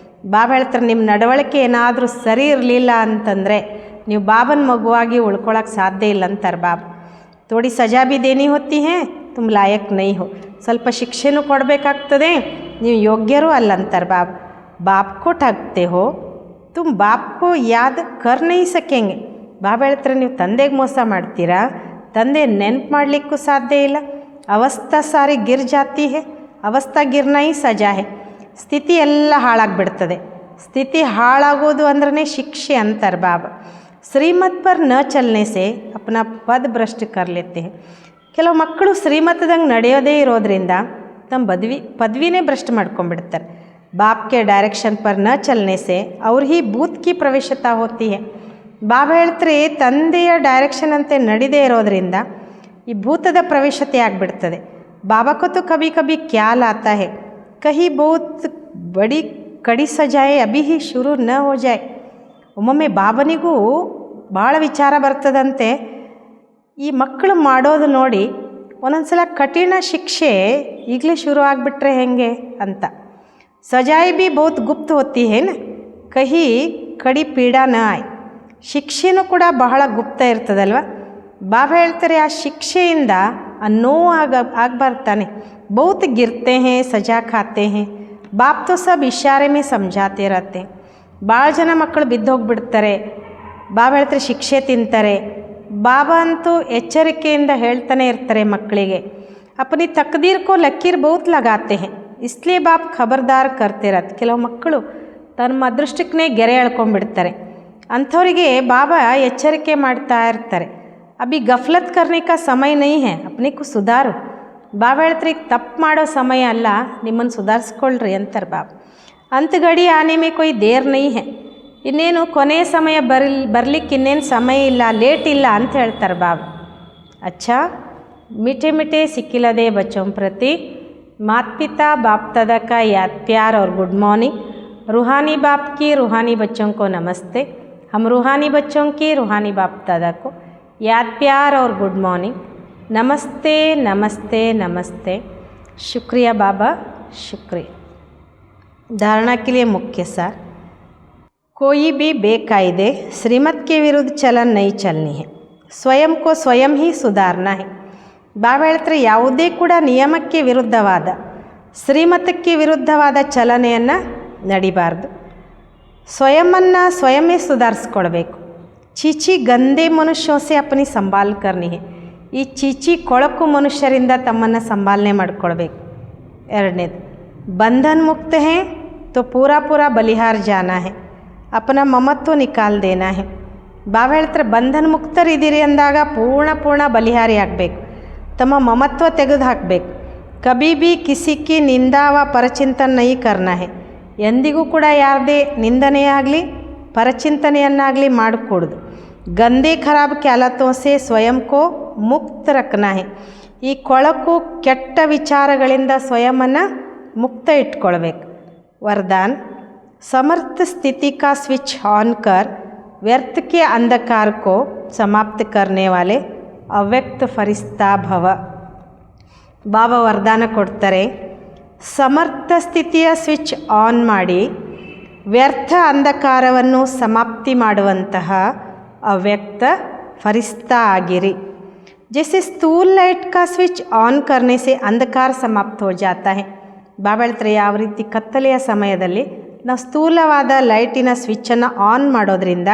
ಬಾಬಾ ಹೇಳ್ತಾರೆ ನಿಮ್ಮ ನಡವಳಿಕೆ ಏನಾದರೂ ಸರಿ ಇರಲಿಲ್ಲ ಅಂತಂದರೆ ನೀವು ಬಾಬನ ಮಗುವಾಗಿ ಉಳ್ಕೊಳ್ಳೋಕೆ ಸಾಧ್ಯ ಇಲ್ಲ ಅಂತಾರೆ ಬಾಬಾ. थोड़ी सज़ा भी देनी होती है, तुम लायक नहीं हो. ಸ್ವಲ್ಪ ಶಿಕ್ಷೆನೂ ಕೊಡಬೇಕಾಗ್ತದೆ, ನೀವು ಯೋಗ್ಯರೂ ಅಲ್ಲ ಅಂತಾರೆ ಬಾಬಾ. ಬಾಪ್ ಕೋ ಠಗ್ತೆ ಹೋ ತುಮ್ ಬಾಪ್ ಕೋ ಯಾದ್ ಕರ್ ನೈ ಸಕೆಂಗೆ. ಬಾಬಾ ಹೇಳ್ತಾರೆ ನೀವು ತಂದೆಗೆ ಮೋಸ ಮಾಡ್ತೀರಾ, ತಂದೆ ನೆನ್ಪು ಮಾಡಲಿಕ್ಕೂ ಸಾಧ್ಯ ಇಲ್ಲ. ಅವಸ್ಥಾ ಸಾರಿ ಗಿರ್ ಜಾತಿ ಹೇ, ಅವಸ್ಥಾ ಗಿರ್ನ ಹಿ ಸಜಾ ಹೇ. ಸ್ಥಿತಿ ಎಲ್ಲ ಹಾಳಾಗಿಬಿಡ್ತದೆ. ಸ್ಥಿತಿ ಹಾಳಾಗೋದು ಅಂದ್ರೆ ಶಿಕ್ಷೆ ಅಂತಾರೆ ಬಾಬಾ. ಶ್ರೀಮತ್ ಪರ್ ನ ಚಲನೆ ಸೆ ಅಪ್ನಾ ಪದ ಭ್ರಷ್ಟ ಕರ್ ಲೇತೆ ಹೇ. ಕೆಲವು ಮಕ್ಕಳು ಶ್ರೀಮತದಂಗೆ ನಡೆಯೋದೇ ಇರೋದ್ರಿಂದ ತಮ್ಮ ಪದವಿನೇ ಭ್ರಷ್ಟ ಮಾಡ್ಕೊಂಡ್ಬಿಡ್ತಾರೆ. ಬಾಪ್ ಕೆ ಡೈರೆಕ್ಷನ್ ಪರ್ ನ ಚಲನೆ ಸೆ ಅವ್ರ ಹಿ ಭೂತ್ ಕಿ ಪ್ರವೇಶತಾ ಹೋತಿ ಹೇ. ಬಾಬಾ ಹೇಳ್ತಾರೆ ತಂದೆಯ ಡೈರೆಕ್ಷನ್ ಅಂತೆ ನಡಿದೇ ಇರೋದ್ರಿಂದ ಈ ಭೂತದ ಪ್ರವೇಶತೆ ಆಗಿಬಿಡ್ತದೆ. ಬಾಬಾ ಕೋ ತೋ ಕಭಿ ಕಭಿ ಖ್ಯಾಲ್ ಆತಾ ಹೇ ಕಹಿ ಬಹುತ್ ಬಡಿ ಕಡಿ ಸಜಾಯೆ ಅಭಿ ಹಿ ಶುರು ನ ಹೋ ಜಾಯ್. ಒಮ್ಮೊಮ್ಮೆ ಬಾಬನಿಗೂ ಭಾಳ ವಿಚಾರ ಬರ್ತದಂತೆ, ಈ ಮಕ್ಕಳು ಮಾಡೋದು ನೋಡಿ ಒಂದೊಂದು ಸಲ ಕಠಿಣ ಶಿಕ್ಷೆ ಈಗಲೇ ಶುರು ಆಗಿಬಿಟ್ರೆ ಹೇಗೆ ಅಂತ. ಸಜಾಯಿ ಭಿ ಬಹುತ್ ಗುಪ್ತ ಹೋತಿ ಹೇನ ಕಹಿ ಕಡಿ ಪೀಡಾ ನ ಆಯ್. ಶಿಕ್ಷೆನೂ ಕೂಡ ಬಹಳ ಗುಪ್ತ ಇರ್ತದಲ್ವ. ಬಾಬಾ ಹೇಳ್ತಾರೆ ಆ ಶಿಕ್ಷೆಯಿಂದ ಆ ನೋವು ಆಗಬಾರ್ತಾನೆ. ಬಹುತ್ ಗಿರ್ತೆ ಹೇ ಸಜಾ ಖಾತೆ ಹೇ. ಬಾಪ್ ತೋ ಸಬ್ ಇಶಾರೆ ಮೇ ಸಮझाते रहते. ಭಾಳ ಜನ ಮಕ್ಕಳು ಬಿದ್ದೋಗ್ಬಿಡ್ತಾರೆ. ಬಾಬಾ ಹೇಳ್ತಾರೆ ಶಿಕ್ಷೆ ತಿಂತಾರೆ. ಬಾಬಾ ಅಂತೂ ಎಚ್ಚರಿಕೆಯಿಂದ ಹೇಳ್ತಾನೆ ಇರ್ತಾರೆ ಮಕ್ಕಳಿಗೆ, ಅಪನಿ ತಕ್ದೀರ್ ಕೋ ಲಕೀರ್ ಬಹುತ್ ಲಗಾತೆ ಹೇ ಇಸ್ಲಿಯೇ ಬಾಪ್ ಖಬರ್ದಾರ್ ಕರ್ತೆ ಇರತ್ತೆ. ಕೆಲವು ಮಕ್ಕಳು ತಮ್ಮ ಅದೃಷ್ಟಕ್ಕೇ ಗೆರೆ ಎಳ್ಕೊಂಡ್ಬಿಡ್ತಾರೆ. ಅಂಥವರಿಗೆ ಬಾಬಾ ಎಚ್ಚರಿಕೆ ಮಾಡ್ತಾ ಇರ್ತಾರೆ. ಅಭಿ ಗಫ್ಲತ್ ಕರ್ನೆ ಕಾ ಸಮಯ ನೈ ಹೇ, ಅಪ್ನೆ ಕು ಸುಧಾರು. ಬಾಬಾ ಹೇಳ್ತಾರೆ ಈಗ ತಪ್ಪು ಮಾಡೋ ಸಮಯ ಅಲ್ಲ, ನಿಮ್ಮನ್ನು ಸುಧಾರಿಸ್ಕೊಳ್ರಿ ಅಂತಾರೆ ಬಾಬಾ. अंत घड़ी आने में कोई देर नहीं है. ಇನ್ನೇನು ಕೊನೆಯ ಸಮಯ ಬರಲಿಕ್ಕೆ ಇನ್ನೇನು ಸಮಯ ಇಲ್ಲ, ಲೇಟ್ ಇಲ್ಲ ಅಂತ ಹೇಳ್ತಾರೆ ಬಾಬಾ. अच्छा मीठे मीठे सिक्किलदे बच्चों प्रति माता पिता बाप दादा का याद प्यार और गुड मॉर्निंग. रूहानी बाप की रूहानी बच्चों को नमस्ते. हम रूहानी बच्चों की रूहानी बाप दादा को याद प्यार और गुड मॉर्निंग. नमस्ते नमस्ते नमस्ते. शुक्रिया बाबा, शुक्रिया. धारणा के लिए मुख्य सार. कोई भी बेकायदे श्रीमत के विरुद्ध चलन नहीं चलनी है, स्वयं को स्वयं ही सुधारना है. ಬಾಬಾ ಹೇಳ್ತಾರೆ ಯಾವುದೇ ಕೂಡ ನಿಯಮಕ್ಕೆ ವಿರುದ್ಧವಾದ, ಶ್ರೀಮತಕ್ಕೆ ವಿರುದ್ಧವಾದ ಚಲನೆಯನ್ನು ನಡಿಬಾರ್ದು. ಸ್ವಯಂವನ್ನು ಸ್ವಯಮೇ ಸುಧಾರಿಸ್ಕೊಳ್ಬೇಕು. ಚೀಚಿ ಗಂದೆ ಮನುಷ್ಯೋಸೆ ಅಪನಿ ಸಂಭಾಲ್ ಕರ್ನಿ ಹೇ. ಈ ಚೀಚಿ ಕೊಳಕು ಮನುಷ್ಯರಿಂದ ತಮ್ಮನ್ನು ಸಂಭಾಲನೆ ಮಾಡ್ಕೊಳ್ಬೇಕು. ಎರಡನೇದು बंधन मुक्त है तो पूरा पूरा बलिहार जाना है, अपना ममत्व निकाल देना है. ಬಾಬಾ ಹೇಳ್ತಾರೆ ಬಂಧನ ಮುಕ್ತರಿದ್ದೀರಿ ಅಂದಾಗ ಪೂರ್ಣ ಬಲಿಹಾರಿ ಆಗಬೇಕು, ತಮ್ಮ ಮಮತ್ವ ತೆಗೆದು ಹಾಕಬೇಕು. ಕಭಿ ಭಿ ಕಿಸಿ ಕಿ ನಿಂದಾ ವ ಪರಚಿಂತನ ನೈ ಕರ್ನಾ ಹೇ. ಎಂದಿಗೂ ಕೂಡ ಯಾರದೇ ನಿಂದನೆಯಾಗಲಿ ಪರಚಿಂತನೆಯನ್ನಾಗಲಿ ಮಾಡಿಕೊಡ್ದು. ಗಂದೆ ಖರಾಬ್ ಖ್ಯಾಲತೋ ಸೆ ಸ್ವಯಂ ಕೋ ಮುಕ್ತ ರಖನಾ ಹೇ. ಈ ಕೊಳಕು ಕೆಟ್ಟ ವಿಚಾರಗಳಿಂದ ಸ್ವಯಮನ್ನು मुक्त इट्ಕೊಳ್ಬೇಕು. वरदान समर्थ स्थिति का स्विच ऑन कर व्यर्थ के अंधकार को समाप्त करने वाले ಅವ್ಯಕ್ತ ಫರಿಸ್ತಾ ಭವ. ಬಾಬಾ ವರದಾನ ಕೊಡ್ತಾರೆ, ಸಮರ್ಥ ಸ್ಥಿತಿಯ ಸ್ವಿಚ್ ಆನ್ ಮಾಡಿ ವ್ಯರ್ಥ ಅಂಧಕಾರವನ್ನು ಸಮಾಪ್ತಿ ಮಾಡುವಂತಹ ಅವ್ಯಕ್ತ ಫರಿಸ್ತಾ ಆಗಿರಿ. जैसे स्थूल लाइट का स्विच ऑन करने से अंधकार समाप्त हो जाता है. ಬಾಬಾ ಹೇಳ್ತಾರೆ ಯಾವ ರೀತಿ ಕತ್ತಲೆಯ ಸಮಯದಲ್ಲಿ ನಾವು ಸ್ಥೂಲವಾದ ಲೈಟಿನ ಸ್ವಿಚ್ಚನ್ನು ಆನ್ ಮಾಡೋದ್ರಿಂದ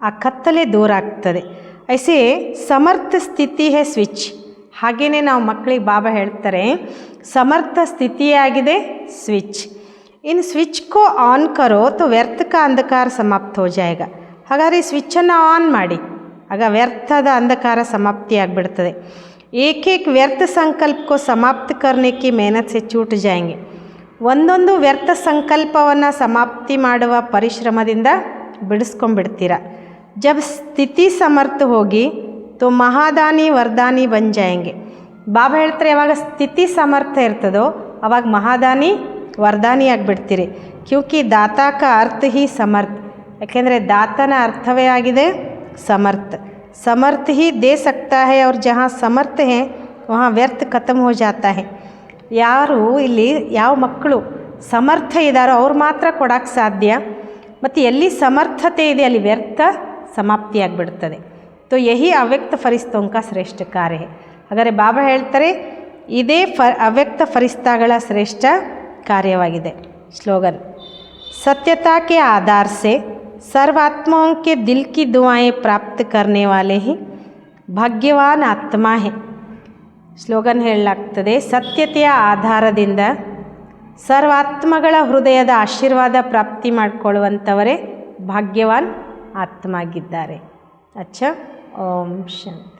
ಆ ಕತ್ತಲೆ ದೂರ ಆಗ್ತದೆ. ಐಸೆ ಸಮರ್ಥ ಸ್ಥಿತಿ ಹೇ ಸ್ವಿಚ್. ಹಾಗೆಯೇ ನಾವು ಮಕ್ಕಳಿಗೆ ಬಾಬಾ ಹೇಳ್ತಾರೆ ಸಮರ್ಥ ಸ್ಥಿತಿಯಾಗಿದೆ ಸ್ವಿಚ್. ಇನ್ನು ಸ್ವಿಚ್ ಕೋ ಆನ್ ಕರೋ ತೋ ವ್ಯರ್ಥ ಕಾ ಅಂಧಕಾರ ಸಮಾಪ್ತ ಹೋ ಜಾಯೇಗಾ. ಹಾಗಾದರೆ ಈ ಸ್ವಿಚ್ಚನ್ನು ಆನ್ ಮಾಡಿ, ಆಗ ವ್ಯರ್ಥದ ಅಂಧಕಾರ ಸಮಾಪ್ತಿ ಆಗಿಬಿಡ್ತದೆ. ಏಕೇಕ್ ವ್ಯರ್ಥ ಸಂಕಲ್ಪಕ್ಕೂ ಸಮಾಪ್ತ ಕರ್ನೆಕಿ ಮೆಹನತ್ ಸೆ ಚೂಟ್ ಜಾಯಂಗೆ. ಒಂದೊಂದು ವ್ಯರ್ಥ ಸಂಕಲ್ಪವನ್ನು ಸಮಾಪ್ತಿ ಮಾಡುವ ಪರಿಶ್ರಮದಿಂದ ಬಿಡಿಸ್ಕೊಂಡ್ಬಿಡ್ತೀರ. ಜಬ್ ಸ್ಥಿತಿ ಸಮರ್ಥ ಹೋಗಿ ತೋ ಮಹಾದಾನಿ ವರದಾನಿ ಬನ್ ಜಾಯಂಗೆ. ಬಾಬಾ ಹೇಳ್ತಾರೆ ಯಾವಾಗ ಸ್ಥಿತಿ ಸಮರ್ಥ ಇರ್ತದೋ ಅವಾಗ ಮಹಾದಾನಿ ವರದಾನಿ ಆಗಿಬಿಡ್ತೀರಿ. ಕ್ಯೂಕಿ ದಾತಾ ಕಾ ಅರ್ಥ ಹಿ ಸಮರ್ಥ. ಯಾಕೆಂದರೆ ದಾತನ ಅರ್ಥವೇ ಆಗಿದೆ ಸಮರ್ಥ. ಸಮರ್ಥ ಹಿ ದೇ ಸಕ್ತಾ ಹೈ ಅವ್ರ ಜहाँ ಸಮರ್ಥ ಹೇ ವहाँ ವ್ಯರ್ಥ ಖತಮ್ ಹೋ ಜಾತಾ ಹೈ. ಯಾರು ಇಲ್ಲಿ ಯಾವ ಮಕ್ಕಳು ಸಮರ್ಥ ಇದ್ದಾರೋ ಅವ್ರು ಮಾತ್ರ ಕೊಡೋಕ್ಕೆ ಸಾಧ್ಯ. ಮತ್ತು ಎಲ್ಲಿ ಸಮರ್ಥತೆ ಇದೆ ಅಲ್ಲಿ ವ್ಯರ್ಥ ಸಮಾಪ್ತಿಯಾಗಿಬಿಡ್ತದೆ. ತೋ ಯಹಿ ಅವ್ಯಕ್ತ ಫರಿಸ್ತೋಂಕ ಶ್ರೇಷ್ಠ ಕಾರ್ಯ ಹೇ. ಹಾಗಾದರೆ ಬಾಬಾ ಹೇಳ್ತಾರೆ ಇದೇ ಅವ್ಯಕ್ತ ಫರಿಸ್ತಾಗಳ ಶ್ರೇಷ್ಠ ಕಾರ್ಯವಾಗಿದೆ. ಸ್ಲೋಗನ್ सत्यता के आधार से सर्वात्माओं के दिल की दुआएं प्राप्त करने वाले ही ಭಾಗ್ಯವಾನ್ ಆತ್ಮ ಹೇ. ಸ್ಲೋಗನ್ ಹೇಳಲಾಗ್ತದೆ ಸತ್ಯತೆಯ ಆಧಾರದಿಂದ ಸರ್ವಾತ್ಮಗಳ ಹೃದಯದ ಆಶೀರ್ವಾದ ಪ್ರಾಪ್ತಿ ಮಾಡಿಕೊಳ್ಳುವಂಥವರೇ ಭಾಗ್ಯವಾನ್ ಆತ್ಮ ಆಗಿದ್ದಾರೆ. ಅಚ್ಚಾ. ಓಂ ಶಾಂತಿ.